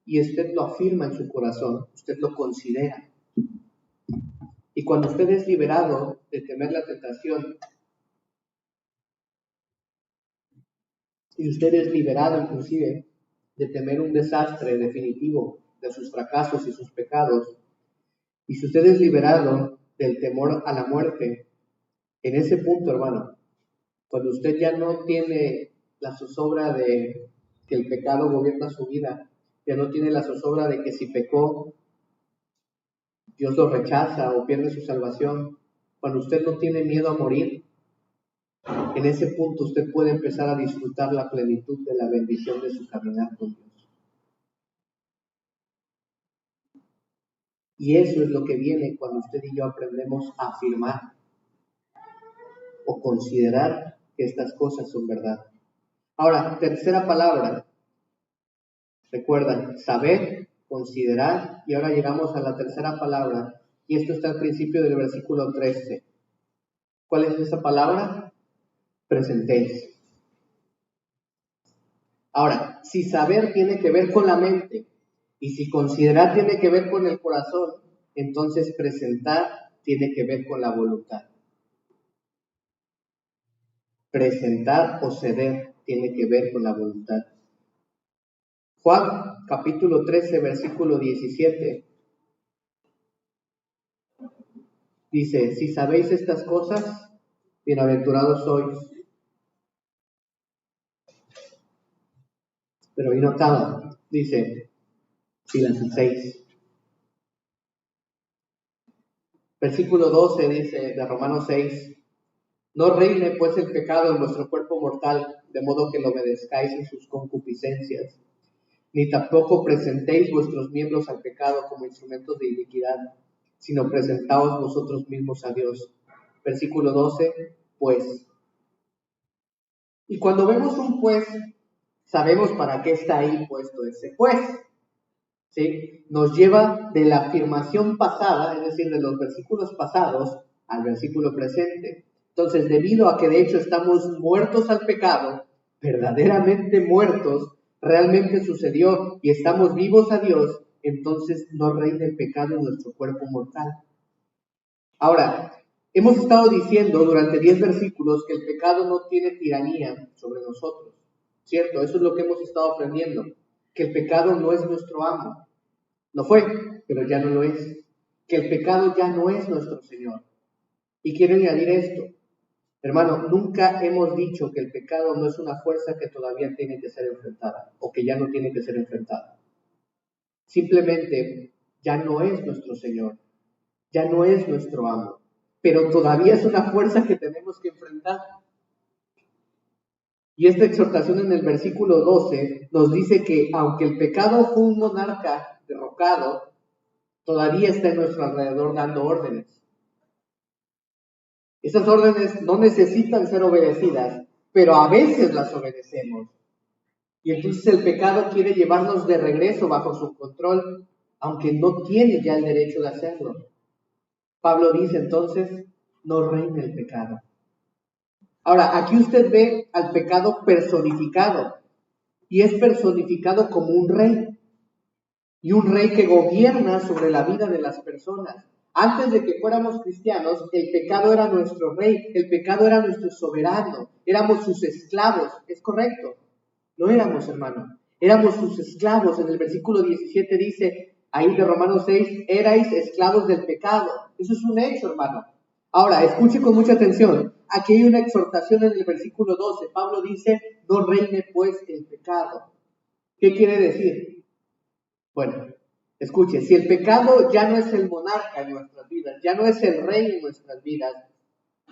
y usted lo afirma en su corazón, usted lo considera. Y cuando usted es liberado de temer la tentación, y usted es liberado inclusive de temer un desastre definitivo de sus fracasos y sus pecados, y si usted es liberado del temor a la muerte, en ese punto, hermano, cuando usted ya no tiene la zozobra de que el pecado gobierna su vida, ya no tiene la zozobra de que si pecó, Dios lo rechaza o pierde su salvación, cuando usted no tiene miedo a morir, en ese punto usted puede empezar a disfrutar la plenitud de la bendición de su caminar con Dios. Y eso es lo que viene cuando usted y yo aprendemos a afirmar o considerar que estas cosas son verdad. Ahora, tercera palabra. Recuerdan, saber, considerar, y ahora llegamos a la tercera palabra, y esto está al principio del versículo 13. ¿Cuál es esa palabra? Presentéis. Ahora, si saber tiene que ver con la mente, y si considerar tiene que ver con el corazón, entonces presentar tiene que ver con la voluntad. Presentar o ceder tiene que ver con la voluntad. Juan, capítulo 13, versículo 17, dice, si sabéis estas cosas, bienaventurados sois. Pero ahí no acaba, dice, si las hacéis. Versículo 12 dice, de Romanos 6, No reine pues el pecado en vuestro cuerpo mortal, de modo que lo obedezcáis en sus concupiscencias, ni tampoco presentéis vuestros miembros al pecado como instrumentos de iniquidad, sino presentaos vosotros mismos a Dios. Versículo 12, pues. Y cuando vemos un pues, sabemos para qué está ahí puesto ese pues. ¿Sí? Nos lleva de la afirmación pasada, es decir, de los versículos pasados, al versículo presente. Entonces, debido a que de hecho estamos muertos al pecado, verdaderamente muertos, realmente sucedió y estamos vivos a Dios, entonces no reina el pecado en nuestro cuerpo mortal. Ahora, hemos estado diciendo durante 10 versículos que el pecado no tiene tiranía sobre nosotros, ¿cierto? Eso es lo que hemos estado aprendiendo, que el pecado no es nuestro amo. Lo fue, pero ya no lo es. Que el pecado ya no es nuestro Señor. Y quiero añadir esto. Hermano, nunca hemos dicho que el pecado no es una fuerza que todavía tiene que ser enfrentada o que ya no tiene que ser enfrentada. Simplemente ya no es nuestro Señor, ya no es nuestro amo, pero todavía es una fuerza que tenemos que enfrentar. Y esta exhortación en el versículo 12 nos dice que aunque el pecado fue un monarca derrocado, todavía está en nuestro alrededor dando órdenes. Esas órdenes no necesitan ser obedecidas, pero a veces las obedecemos. Y entonces el pecado quiere llevarnos de regreso bajo su control, aunque no tiene ya el derecho de hacerlo. Pablo dice entonces, no reine el pecado. Ahora, aquí usted ve al pecado personificado, y es personificado como un rey, y un rey que gobierna sobre la vida de las personas. Antes de que fuéramos cristianos, el pecado era nuestro rey, el pecado era nuestro soberano, éramos sus esclavos, ¿es correcto? No éramos, hermano, éramos sus esclavos. En el versículo 17 dice, ahí de Romanos 6, erais esclavos del pecado. Eso es un hecho, hermano. Ahora, escuche con mucha atención. Aquí hay una exhortación en el versículo 12. Pablo dice, no reine pues el pecado. ¿Qué quiere decir? Bueno, escuche, si el pecado ya no es el monarca en nuestras vidas, ya no es el rey en nuestras vidas,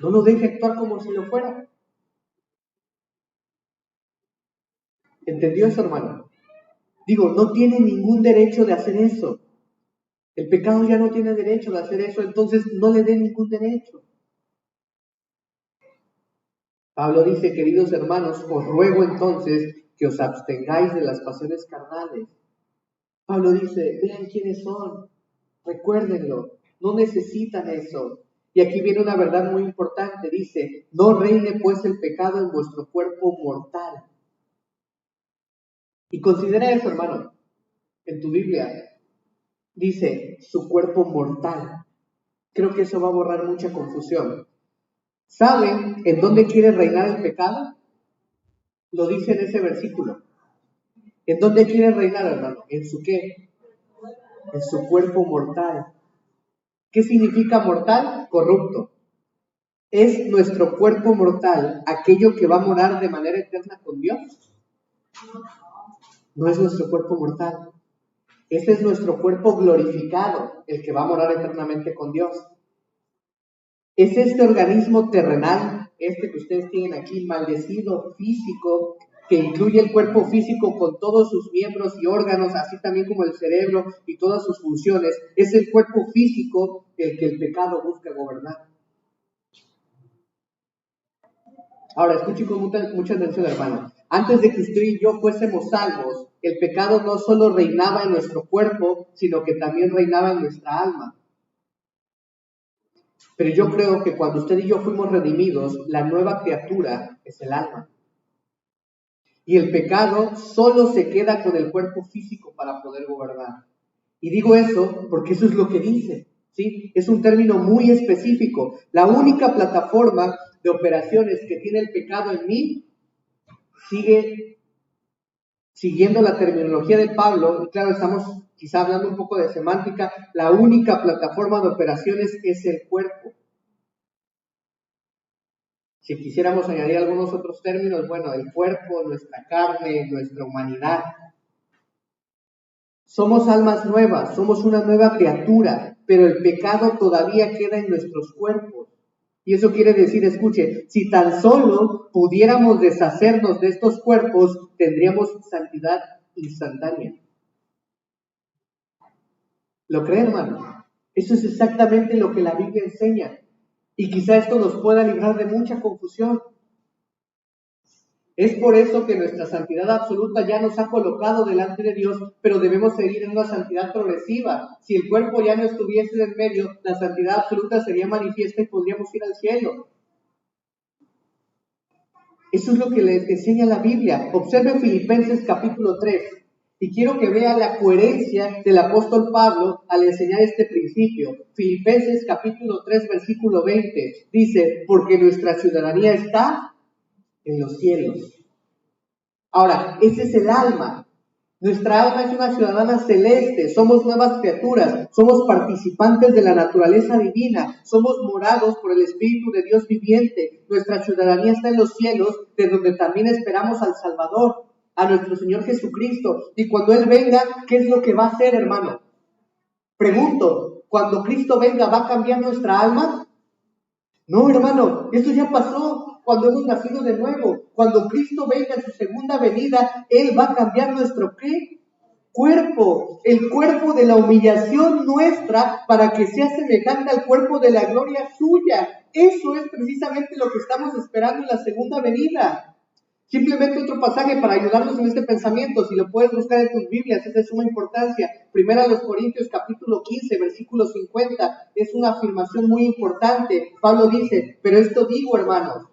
no lo deje actuar como si lo fuera. ¿Entendió eso, hermano? Digo, no tiene ningún derecho de hacer eso. El pecado ya no tiene derecho de hacer eso, entonces no le dé ningún derecho. Pablo dice, queridos hermanos, os ruego entonces que os abstengáis de las pasiones carnales. Pablo dice, vean quiénes son, recuérdenlo, no necesitan eso. Y aquí viene una verdad muy importante, dice, no reine pues el pecado en vuestro cuerpo mortal. Y considera eso, hermano, en tu Biblia dice su cuerpo mortal. Creo que eso va a borrar mucha confusión. ¿Saben en dónde quiere reinar el pecado? Lo dice en ese versículo. ¿En dónde quiere reinar, hermano? ¿En su qué? En su cuerpo mortal. ¿Qué significa mortal? Corrupto. ¿Es nuestro cuerpo mortal aquello que va a morar de manera eterna con Dios? No es nuestro cuerpo mortal. Ese es nuestro cuerpo glorificado, el que va a morar eternamente con Dios. Es este organismo terrenal, este que ustedes tienen aquí, maldecido, físico, que incluye el cuerpo físico con todos sus miembros y órganos, así también como el cerebro y todas sus funciones. Es el cuerpo físico el que el pecado busca gobernar. Ahora, escuchen con mucha atención, hermano. Antes de que usted y yo fuésemos salvos, el pecado no solo reinaba en nuestro cuerpo, sino que también reinaba en nuestra alma. Pero yo creo que cuando usted y yo fuimos redimidos, la nueva criatura es el alma. Y el pecado solo se queda con el cuerpo físico para poder gobernar. Y digo eso porque eso es lo que dice, ¿sí? Es un término muy específico. La única plataforma de operaciones que tiene el pecado en mí sigue siguiendo la terminología de Pablo, y claro, estamos quizá hablando un poco de semántica, la única plataforma de operaciones es el cuerpo. Si quisiéramos añadir algunos otros términos, bueno, el cuerpo, nuestra carne, nuestra humanidad. Somos almas nuevas, somos una nueva criatura, pero el pecado todavía queda en nuestros cuerpos. Y eso quiere decir, escuche, si tan solo pudiéramos deshacernos de estos cuerpos, tendríamos santidad instantánea. ¿Lo cree, hermano? Eso es exactamente lo que la Biblia enseña. Y quizá esto nos pueda librar de mucha confusión. Es por eso que nuestra santidad absoluta ya nos ha colocado delante de Dios, pero debemos seguir en una santidad progresiva. Si el cuerpo ya no estuviese en medio, la santidad absoluta sería manifiesta y podríamos ir al cielo. Eso es lo que les enseña la Biblia. Observe Filipenses capítulo 3. Y quiero que vea la coherencia del apóstol Pablo al enseñar este principio. Filipenses capítulo 3, versículo 20. Dice, porque nuestra ciudadanía está en los cielos. Ahora, ese es el alma. Nuestra alma es una ciudadana celeste, somos nuevas criaturas, somos participantes de la naturaleza divina, somos morados por el Espíritu de Dios viviente. Nuestra ciudadanía está en los cielos, de donde también esperamos al Salvador, a nuestro Señor Jesucristo. Y cuando Él venga, ¿qué es lo que va a hacer, hermano? Pregunto, ¿cuando Cristo venga va a cambiar nuestra alma? No, hermano, eso ya pasó. Cuando hemos nacido de nuevo, cuando Cristo venga en su segunda venida, Él va a cambiar nuestro ¿qué? Cuerpo, el cuerpo de la humillación nuestra para que sea semejante al cuerpo de la gloria suya. Eso es precisamente lo que estamos esperando en la segunda venida. Simplemente otro pasaje para ayudarnos en este pensamiento, si lo puedes buscar en tus Biblias, es de suma importancia. Primera a los Corintios capítulo 15, versículo 50, es una afirmación muy importante. Pablo dice, pero esto digo, hermanos.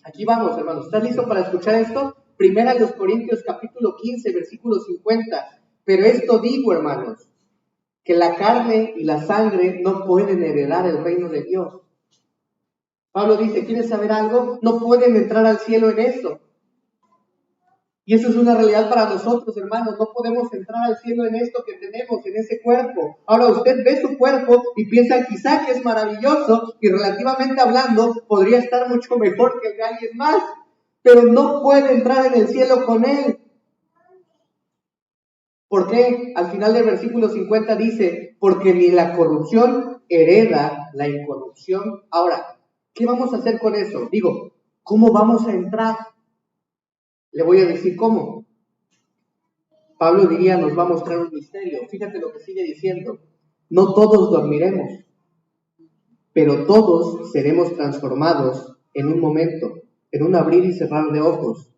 Aquí vamos, hermanos. ¿Estás listo para escuchar esto? Primera a los Corintios capítulo 15, versículo 50. Pero esto digo, hermanos, que la carne y la sangre no pueden heredar el reino de Dios. Pablo dice, ¿quieres saber algo? No pueden entrar al cielo en eso. Y eso es una realidad para nosotros, hermanos. No podemos entrar al cielo en esto que tenemos, en ese cuerpo. Ahora usted ve su cuerpo y piensa quizá que es maravilloso y relativamente hablando podría estar mucho mejor que el de alguien más. Pero no puede entrar en el cielo con él. ¿Por qué? Al final del versículo 50 dice, porque ni la corrupción hereda la incorrupción. Ahora, ¿qué vamos a hacer con eso? Digo, ¿cómo vamos a entrar? Le voy a decir cómo. Pablo diría, nos va a mostrar un misterio. Fíjate lo que sigue diciendo. No todos dormiremos, pero todos seremos transformados en un momento, en un abrir y cerrar de ojos,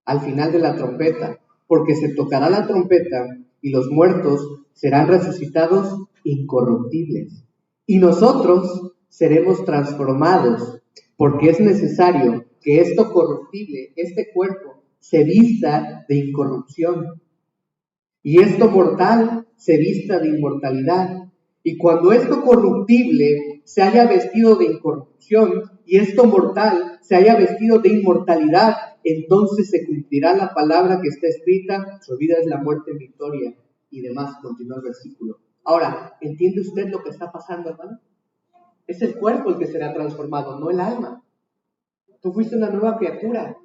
al final de la trompeta, porque se tocará la trompeta y los muertos serán resucitados incorruptibles. Y nosotros seremos transformados, porque es necesario que esto corruptible, este cuerpo, se vista de incorrupción. Y esto mortal se vista de inmortalidad. Y cuando esto corruptible se haya vestido de incorrupción y esto mortal se haya vestido de inmortalidad, entonces se cumplirá la palabra que está escrita, su vida es la muerte en victoria. Y demás, continúa el versículo. Ahora, ¿entiende usted lo que está pasando, hermano? Es el cuerpo el que será transformado, no el alma. Tú fuiste una nueva criatura,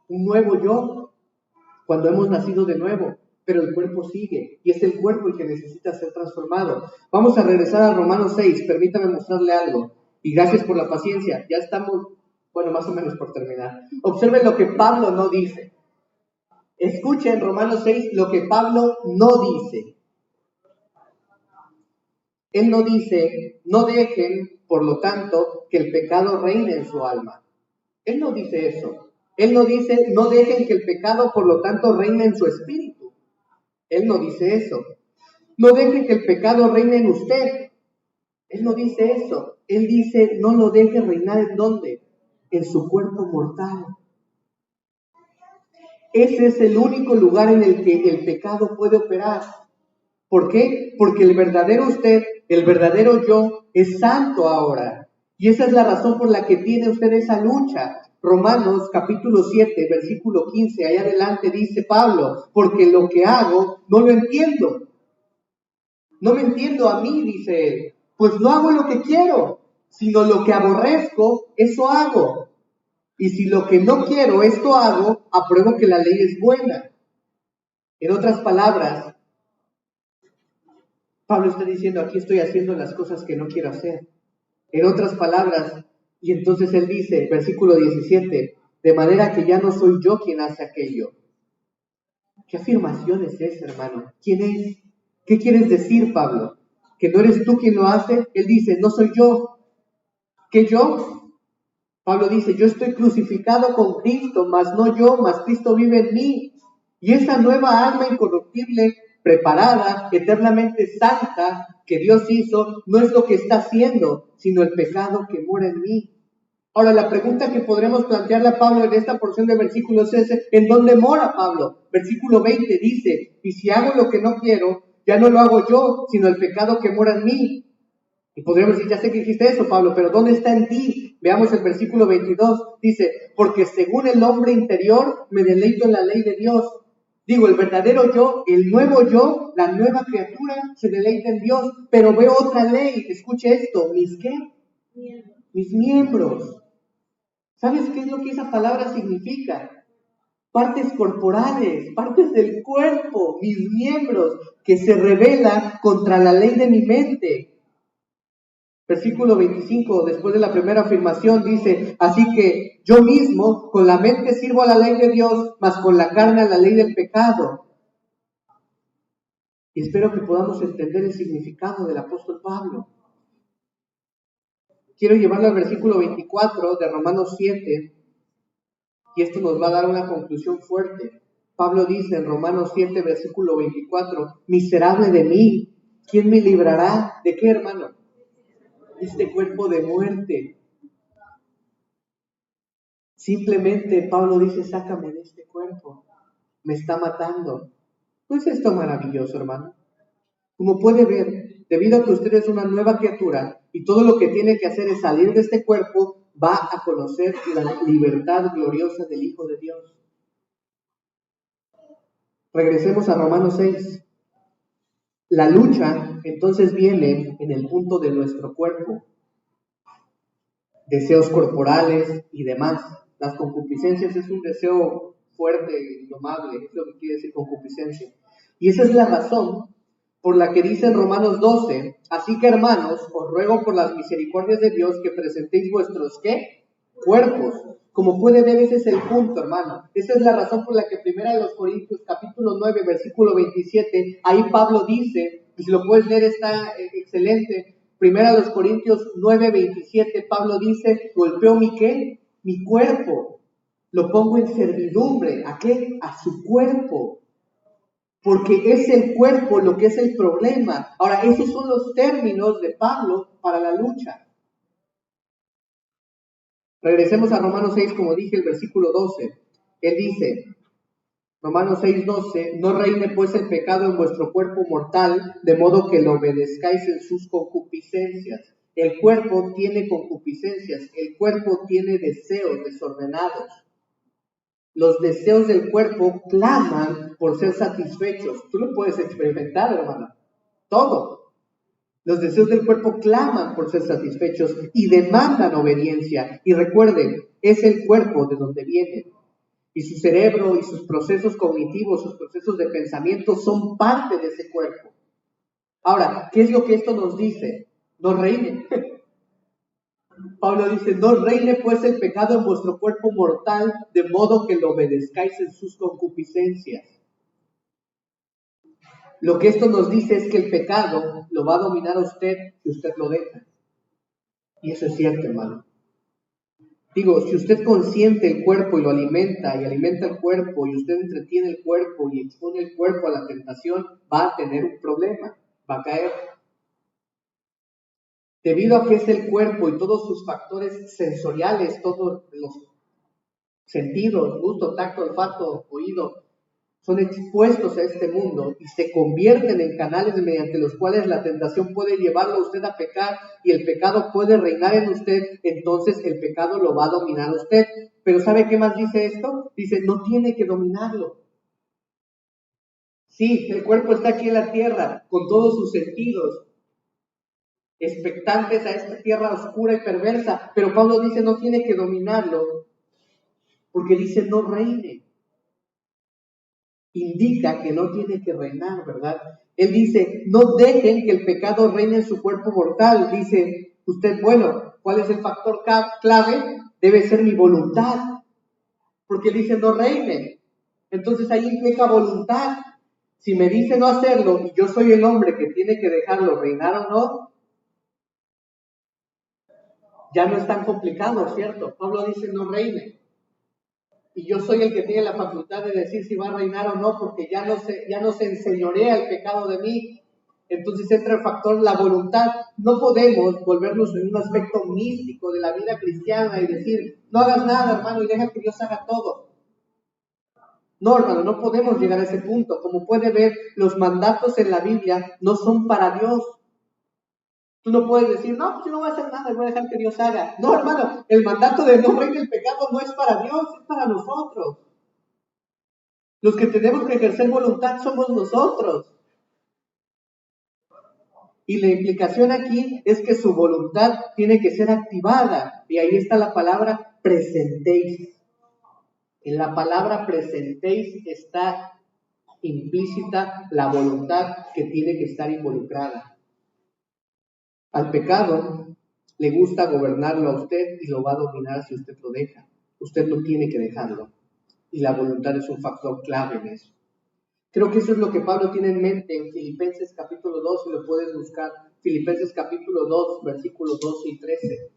un nuevo yo, cuando hemos nacido de nuevo. Pero el cuerpo sigue, y es el cuerpo el que necesita ser transformado. Vamos a regresar a Romanos 6, permítame mostrarle algo, y gracias por la paciencia, ya estamos, más o menos por terminar. Observen lo que Pablo no dice. Escuchen Romanos 6 lo que Pablo no dice. Él no dice, no dejen, por lo tanto, que el pecado reine en su alma. Él no dice eso. Él no dice, no dejen que el pecado, por lo tanto, reine en su espíritu. Él no dice eso. No deje que el pecado reine en usted. Él no dice eso. Él dice, no lo deje reinar ¿en dónde? En su cuerpo mortal. Ese es el único lugar en el que el pecado puede operar. ¿Por qué? Porque el verdadero usted, el verdadero yo, es santo ahora. Y esa es la razón por la que tiene usted esa lucha. Romanos capítulo 7, versículo 15, ahí adelante dice Pablo, porque lo que hago no lo entiendo. No me entiendo a mí, dice él, pues no hago lo que quiero, sino lo que aborrezco, eso hago. Y si lo que no quiero, esto hago, apruebo que la ley es buena. En otras palabras, Pablo está diciendo, aquí estoy haciendo las cosas que no quiero hacer. En otras palabras, y entonces él dice, versículo 17, de manera que ya no soy yo quien hace aquello. ¿Qué afirmación es esa, hermano? ¿Quién es? ¿Qué quieres decir, Pablo? ¿Que no eres tú quien lo hace? Él dice, no soy yo. ¿Qué yo? Pablo dice, yo estoy crucificado con Cristo, mas no yo, mas Cristo vive en mí. Y esa nueva alma incorruptible, preparada, eternamente santa, que Dios hizo, no es lo que está haciendo, sino el pecado que mora en mí. Ahora, la pregunta que podremos plantearle a Pablo en esta porción de versículos es, ¿en dónde mora Pablo? Versículo 20 dice, y si hago lo que no quiero, ya no lo hago yo, sino el pecado que mora en mí. Y podríamos decir, ya sé que dijiste eso, Pablo, pero ¿dónde está en ti? Veamos el versículo 22, dice, porque según el hombre interior me deleito en la ley de Dios. Digo, el verdadero yo, el nuevo yo, la nueva criatura, se deleita en Dios, pero veo otra ley, escuche esto, ¿mis qué? Mis miembros. ¿Sabes qué es lo que esa palabra significa? Partes corporales, partes del cuerpo, mis miembros, que se rebelan contra la ley de mi mente. Versículo 25, después de la primera afirmación, dice, así que yo mismo con la mente sirvo a la ley de Dios, mas con la carne a la ley del pecado. Y espero que podamos entender el significado del apóstol Pablo. Quiero llevarlo al versículo 24 de Romanos 7, y esto nos va a dar una conclusión fuerte. Pablo dice en Romanos 7, versículo 24, miserable de mí, ¿quién me librará? ¿De qué, hermano? Este cuerpo de muerte. Simplemente Pablo dice, sácame de este cuerpo, me está matando. ¿No es esto maravilloso, hermano? Como puede ver, debido a que usted es una nueva criatura y todo lo que tiene que hacer es salir de este cuerpo, va a conocer la libertad gloriosa del Hijo de Dios. Regresemos a Romanos 6. La lucha entonces viene en el punto de nuestro cuerpo, deseos corporales y demás. Las concupiscencias es un deseo fuerte y indomable, es lo que quiere decir concupiscencia. Y esa es la razón por la que dice en Romanos 12, así que hermanos, os ruego por las misericordias de Dios que presentéis vuestros, ¿qué? Cuerpos. Como puede ver, ese es el punto, hermano. Esa es la razón por la que primera de los Corintios, capítulo 9, versículo 27, ahí Pablo dice, y si lo puedes leer está excelente, primera de los Corintios 9, 27, Pablo dice, golpeo mi ¿qué? Mi cuerpo. Lo pongo en servidumbre. ¿A qué? A su cuerpo. Porque es el cuerpo lo que es el problema. Ahora, esos son los términos de Pablo para la lucha. Regresemos a Romanos 6, como dije, el versículo 12. Él dice, Romanos 6, 12, no reine pues el pecado en vuestro cuerpo mortal, de modo que lo obedezcáis en sus concupiscencias. El cuerpo tiene concupiscencias, el cuerpo tiene deseos desordenados. Los deseos del cuerpo claman por ser satisfechos. Tú lo puedes experimentar, hermano. Todo. Los deseos del cuerpo claman por ser satisfechos y demandan obediencia. Y recuerden, es el cuerpo de donde viene. Y su cerebro y sus procesos cognitivos, sus procesos de pensamiento son parte de ese cuerpo. Ahora, ¿qué es lo que esto nos dice? No reine. Pablo dice, no reine pues el pecado en vuestro cuerpo mortal, de modo que lo obedezcáis en sus concupiscencias. Lo que esto nos dice es que el pecado lo va a dominar a usted si usted lo deja. Y eso es cierto, hermano. Digo, si usted consiente el cuerpo y lo alimenta, y alimenta el cuerpo, y usted entretiene el cuerpo y expone el cuerpo a la tentación, va a tener un problema, va a caer. Debido a que es el cuerpo y todos sus factores sensoriales, todos los sentidos, gusto, tacto, olfato, oído, son expuestos a este mundo y se convierten en canales mediante los cuales la tentación puede llevarlo a usted a pecar y el pecado puede reinar en usted, entonces el pecado lo va a dominar a usted. Pero ¿sabe qué más dice esto? Dice, no tiene que dominarlo. Sí, el cuerpo está aquí en la tierra con todos sus sentidos, expectantes a esta tierra oscura y perversa, pero Pablo dice, no tiene que dominarlo, porque dice, no reine. Indica que no tiene que reinar, ¿verdad? Él dice, no dejen que el pecado reine en su cuerpo mortal. Dice, Bueno, ¿cuál es el factor clave? Debe ser mi voluntad, porque dice no reine. Entonces ahí implica voluntad. Si me dice no hacerlo y yo soy el hombre que tiene que dejarlo reinar o no, ya no es tan complicado, ¿cierto? Pablo dice no reine. Y yo soy el que tiene la facultad de decir si va a reinar o no, porque ya no se enseñorea el pecado de mí. Entonces entra el factor la voluntad. No podemos volvernos en un aspecto místico de la vida cristiana y decir, no hagas nada, hermano, y deja que Dios haga todo. No, hermano, no podemos llegar a ese punto. Como puede ver, los mandatos en la Biblia no son para Dios. Tú no puedes decir, no, pues yo no voy a hacer nada, voy a dejar que Dios haga. No, hermano, el mandato de no reine el pecado no es para Dios, es para nosotros. Los que tenemos que ejercer voluntad somos nosotros. Y la implicación aquí es que su voluntad tiene que ser activada. Y ahí está la palabra presentéis. En la palabra presentéis está implícita la voluntad que tiene que estar involucrada. Al pecado le gusta gobernarlo a usted y lo va a dominar si usted lo deja. Usted no tiene que dejarlo. Y la voluntad es un factor clave en eso. Creo que eso es lo que Pablo tiene en mente en Filipenses capítulo 2, si lo puedes buscar. Filipenses capítulo 2, versículos 12 y 13.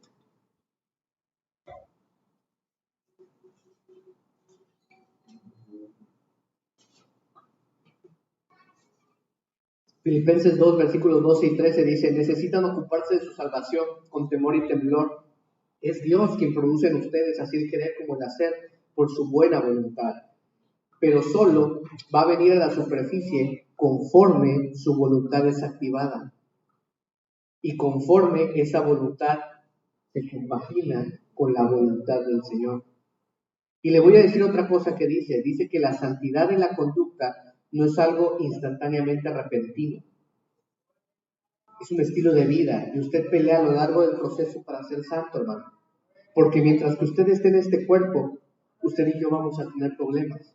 Filipenses 2, versículos 12 y 13 dice, necesitan ocuparse de su salvación con temor y temblor. Es Dios quien produce en ustedes así el querer como el hacer por su buena voluntad. Pero solo va a venir a la superficie conforme su voluntad es activada. Y conforme esa voluntad se compagina con la voluntad del Señor. Y le voy a decir otra cosa que dice que la santidad en la conducta no es algo instantáneamente repentino. Es un estilo de vida y usted pelea a lo largo del proceso para ser santo, hermano. Porque mientras que usted esté en este cuerpo, usted y yo vamos a tener problemas.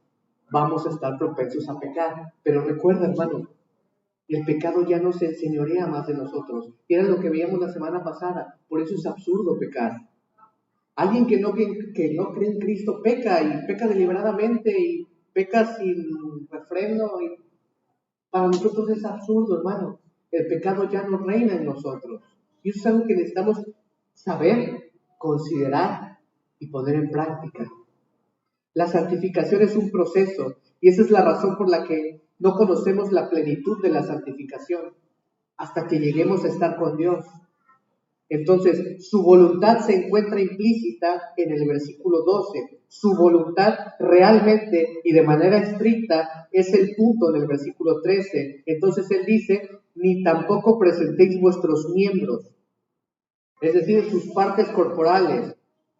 Vamos a estar propensos a pecar. Pero recuerda, hermano, el pecado ya no se enseñorea más de nosotros. Y era lo que veíamos la semana pasada. Por eso es absurdo pecar. Alguien que no cree en Cristo peca y peca deliberadamente y peca sin refreno. Y para nosotros es absurdo, hermano. El pecado ya no reina en nosotros. Y eso es algo que necesitamos saber, considerar y poner en práctica. La santificación es un proceso y esa es la razón por la que no conocemos la plenitud de la santificación hasta que lleguemos a estar con Dios. Entonces, su voluntad se encuentra implícita en el versículo 12. Su voluntad realmente y de manera estricta es el punto en el versículo 13. Entonces él dice, ni tampoco presentéis vuestros miembros, es decir, sus partes corporales,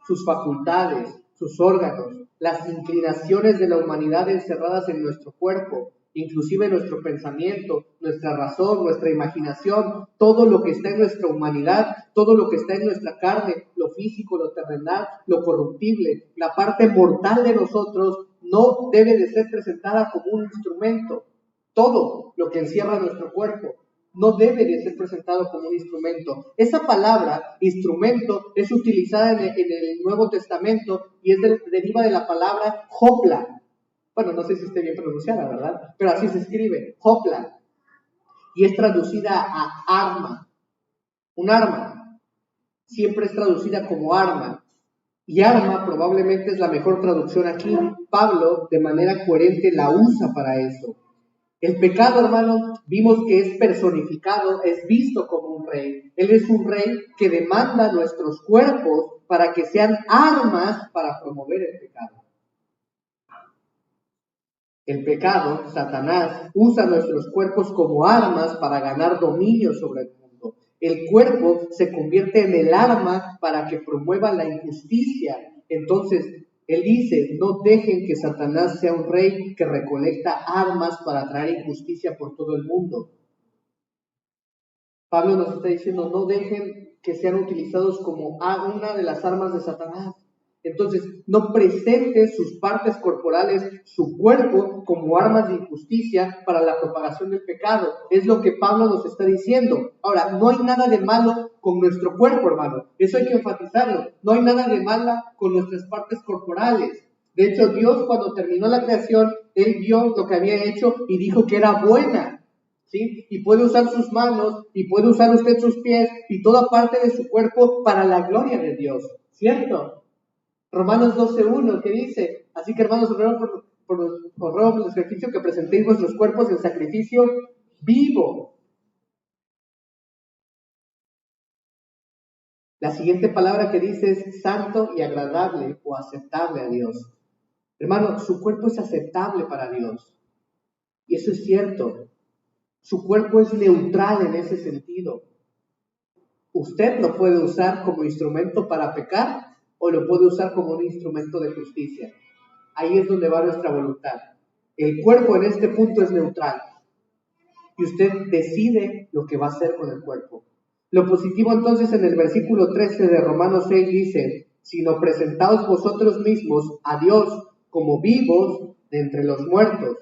sus facultades, sus órganos, las inclinaciones de la humanidad encerradas en nuestro cuerpo, inclusive nuestro pensamiento, nuestra razón, nuestra imaginación, todo lo que está en nuestra humanidad, todo lo que está en nuestra carne, lo físico, lo terrenal, lo corruptible, la parte mortal de nosotros no debe de ser presentada como un instrumento. Todo lo que encierra nuestro cuerpo no debe de ser presentado como un instrumento. Esa palabra, instrumento, es utilizada en el Nuevo Testamento y deriva de la palabra hopla. Bueno, no sé si esté bien pronunciada, ¿verdad? Pero así se escribe, hopla. Y es traducida a arma. Un arma. Siempre es traducida como arma. Y arma probablemente es la mejor traducción aquí. Pablo, de manera coherente, la usa para eso. El pecado, hermano, vimos que es personificado, es visto como un rey. Él es un rey que demanda nuestros cuerpos para que sean armas para promover el pecado. El pecado, Satanás, usa nuestros cuerpos como armas para ganar dominio sobre el mundo. El cuerpo se convierte en el arma para que promueva la injusticia. Entonces, él dice, no dejen que Satanás sea un rey que recolecta armas para traer injusticia por todo el mundo. Pablo nos está diciendo, no dejen que sean utilizados como una de las armas de Satanás. Entonces, no presente sus partes corporales, su cuerpo, como armas de injusticia para la propagación del pecado. Es lo que Pablo nos está diciendo. Ahora, no hay nada de malo con nuestro cuerpo, hermano. Eso hay que enfatizarlo. No hay nada de malo con nuestras partes corporales. De hecho, Dios, cuando terminó la creación, Él vio lo que había hecho y dijo que era buena. ¿Sí? Y puede usar sus manos, y puede usar usted sus pies, y toda parte de su cuerpo para la gloria de Dios. ¿Cierto? Romanos 12:1, que dice: así que, hermanos, os ruego por el sacrificio que presentéis vuestros cuerpos en sacrificio vivo. La siguiente palabra que dice es santo y agradable o aceptable a Dios. Hermano, su cuerpo es aceptable para Dios. Y eso es cierto. Su cuerpo es neutral en ese sentido. Usted lo puede usar como instrumento para pecar o lo puede usar como un instrumento de justicia. Ahí es donde va nuestra voluntad. El cuerpo en este punto es neutral. Y usted decide lo que va a hacer con el cuerpo. Lo positivo entonces en el versículo 13 de Romanos 6 dice: sino presentaos vosotros mismos a Dios como vivos de entre los muertos.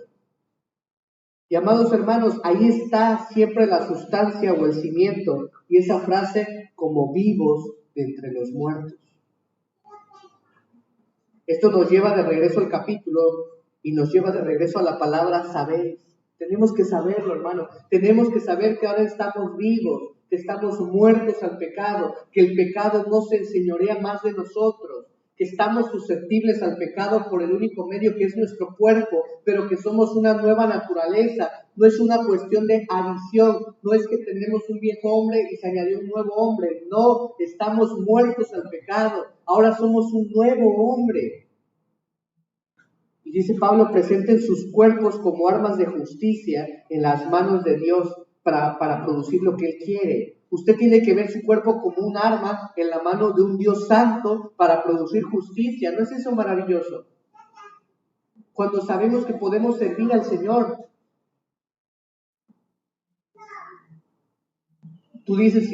Y amados hermanos, ahí está siempre la sustancia o el cimiento, y esa frase, como vivos de entre los muertos. Esto nos lleva de regreso al capítulo y nos lleva de regreso a la palabra saber. Tenemos que saberlo, hermano. Tenemos que saber que ahora estamos vivos, que estamos muertos al pecado, que el pecado no se enseñorea más de nosotros, que estamos susceptibles al pecado por el único medio que es nuestro cuerpo, pero que somos una nueva naturaleza. No es una cuestión de adición, no es que tenemos un viejo hombre y se añadió un nuevo hombre. No, estamos muertos al pecado, ahora somos un nuevo hombre. Y dice Pablo: presenten sus cuerpos como armas de justicia en las manos de Dios para producir lo que Él quiere. Usted tiene que ver su cuerpo como un arma en la mano de un Dios santo para producir justicia. ¿No es eso maravilloso? Cuando sabemos que podemos servir al Señor. Tú dices,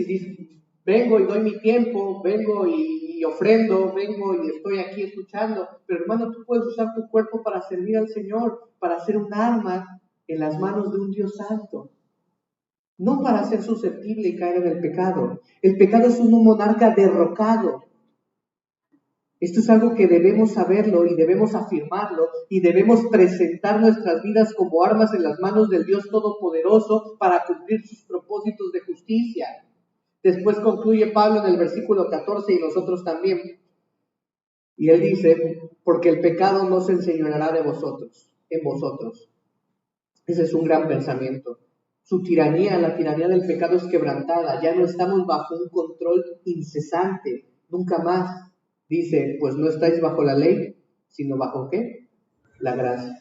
vengo y doy mi tiempo, vengo y ofrendo, vengo y estoy aquí escuchando. Pero hermano, tú puedes usar tu cuerpo para servir al Señor, para ser un arma en las manos de un Dios santo. No para ser susceptible y caer en el pecado. El pecado es un monarca derrocado. Esto es algo que debemos saberlo y debemos afirmarlo y debemos presentar nuestras vidas como armas en las manos del Dios Todopoderoso para cumplir sus propósitos de justicia. Después concluye Pablo en el versículo 14 y nosotros también. Y él dice: porque el pecado no se enseñoreará de vosotros, en vosotros. Ese es un gran pensamiento. Su tiranía, la tiranía del pecado es quebrantada. Ya no estamos bajo un control incesante, nunca más. Dice: pues no estáis bajo la ley, sino bajo ¿qué? La gracia.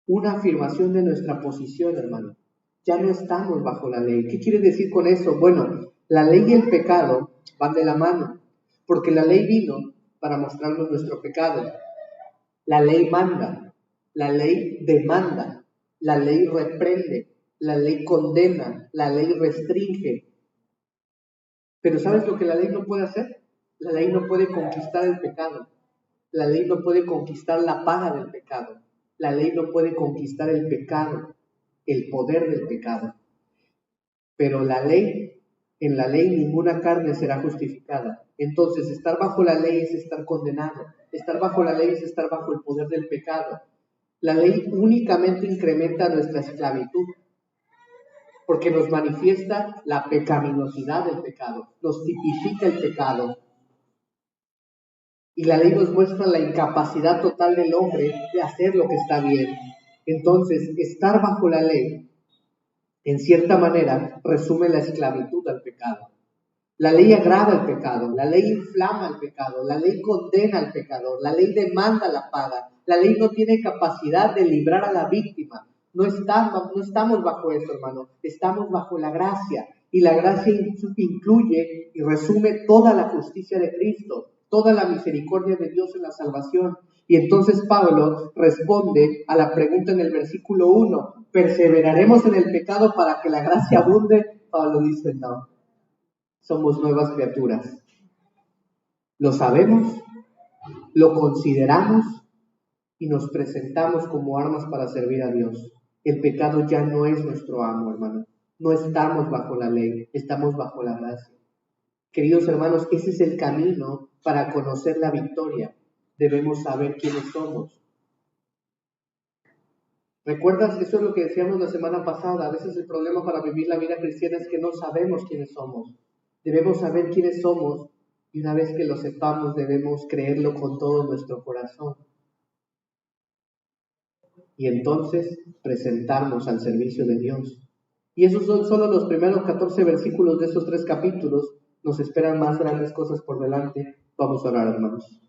Una afirmación de nuestra posición, hermano. Ya no estamos bajo la ley. ¿Qué quiere decir con eso? Bueno, la ley y el pecado van de la mano, porque la ley vino para mostrarnos nuestro pecado. La ley manda, la ley demanda, la ley reprende, la ley condena, la ley restringe. Pero ¿sabes lo que la ley no puede hacer? La ley no puede conquistar el pecado. La ley no puede conquistar la paga del pecado. La ley no puede conquistar el pecado, el poder del pecado. Pero en la ley ninguna carne será justificada. Entonces, estar bajo la ley es estar condenado. Estar bajo la ley es estar bajo el poder del pecado. La ley únicamente incrementa nuestra esclavitud, porque nos manifiesta la pecaminosidad del pecado, nos tipifica el pecado. Y la ley nos muestra la incapacidad total del hombre de hacer lo que está bien. Entonces, estar bajo la ley, en cierta manera, resume la esclavitud al pecado. La ley agrava el pecado, la ley inflama el pecado, la ley condena al pecador, la ley demanda la paga, la ley no tiene capacidad de librar a la víctima. No estamos bajo eso, hermano, estamos bajo la gracia. Y la gracia incluye y resume toda la justicia de Cristo, toda la misericordia de Dios en la salvación. Y entonces Pablo responde a la pregunta en el versículo 1, ¿perseveraremos en el pecado para que la gracia abunde? Pablo dice: no, somos nuevas criaturas. ¿Lo sabemos? lo consideramos y nos presentamos como armas para servir a Dios. El pecado ya no es nuestro amo, hermano. No estamos bajo la ley, estamos bajo la gracia. Queridos hermanos, ese es el camino para conocer la victoria. Debemos saber quiénes somos. ¿Recuerdas? Eso es lo que decíamos la semana pasada. A veces el problema para vivir la vida cristiana es que no sabemos quiénes somos. Debemos saber quiénes somos y una vez que lo sepamos debemos creerlo con todo nuestro corazón. Y entonces presentarnos al servicio de Dios. Y esos son solo los primeros 14 versículos de estos 3 capítulos. Nos esperan más grandes cosas por delante. Vamos a orar, hermanos.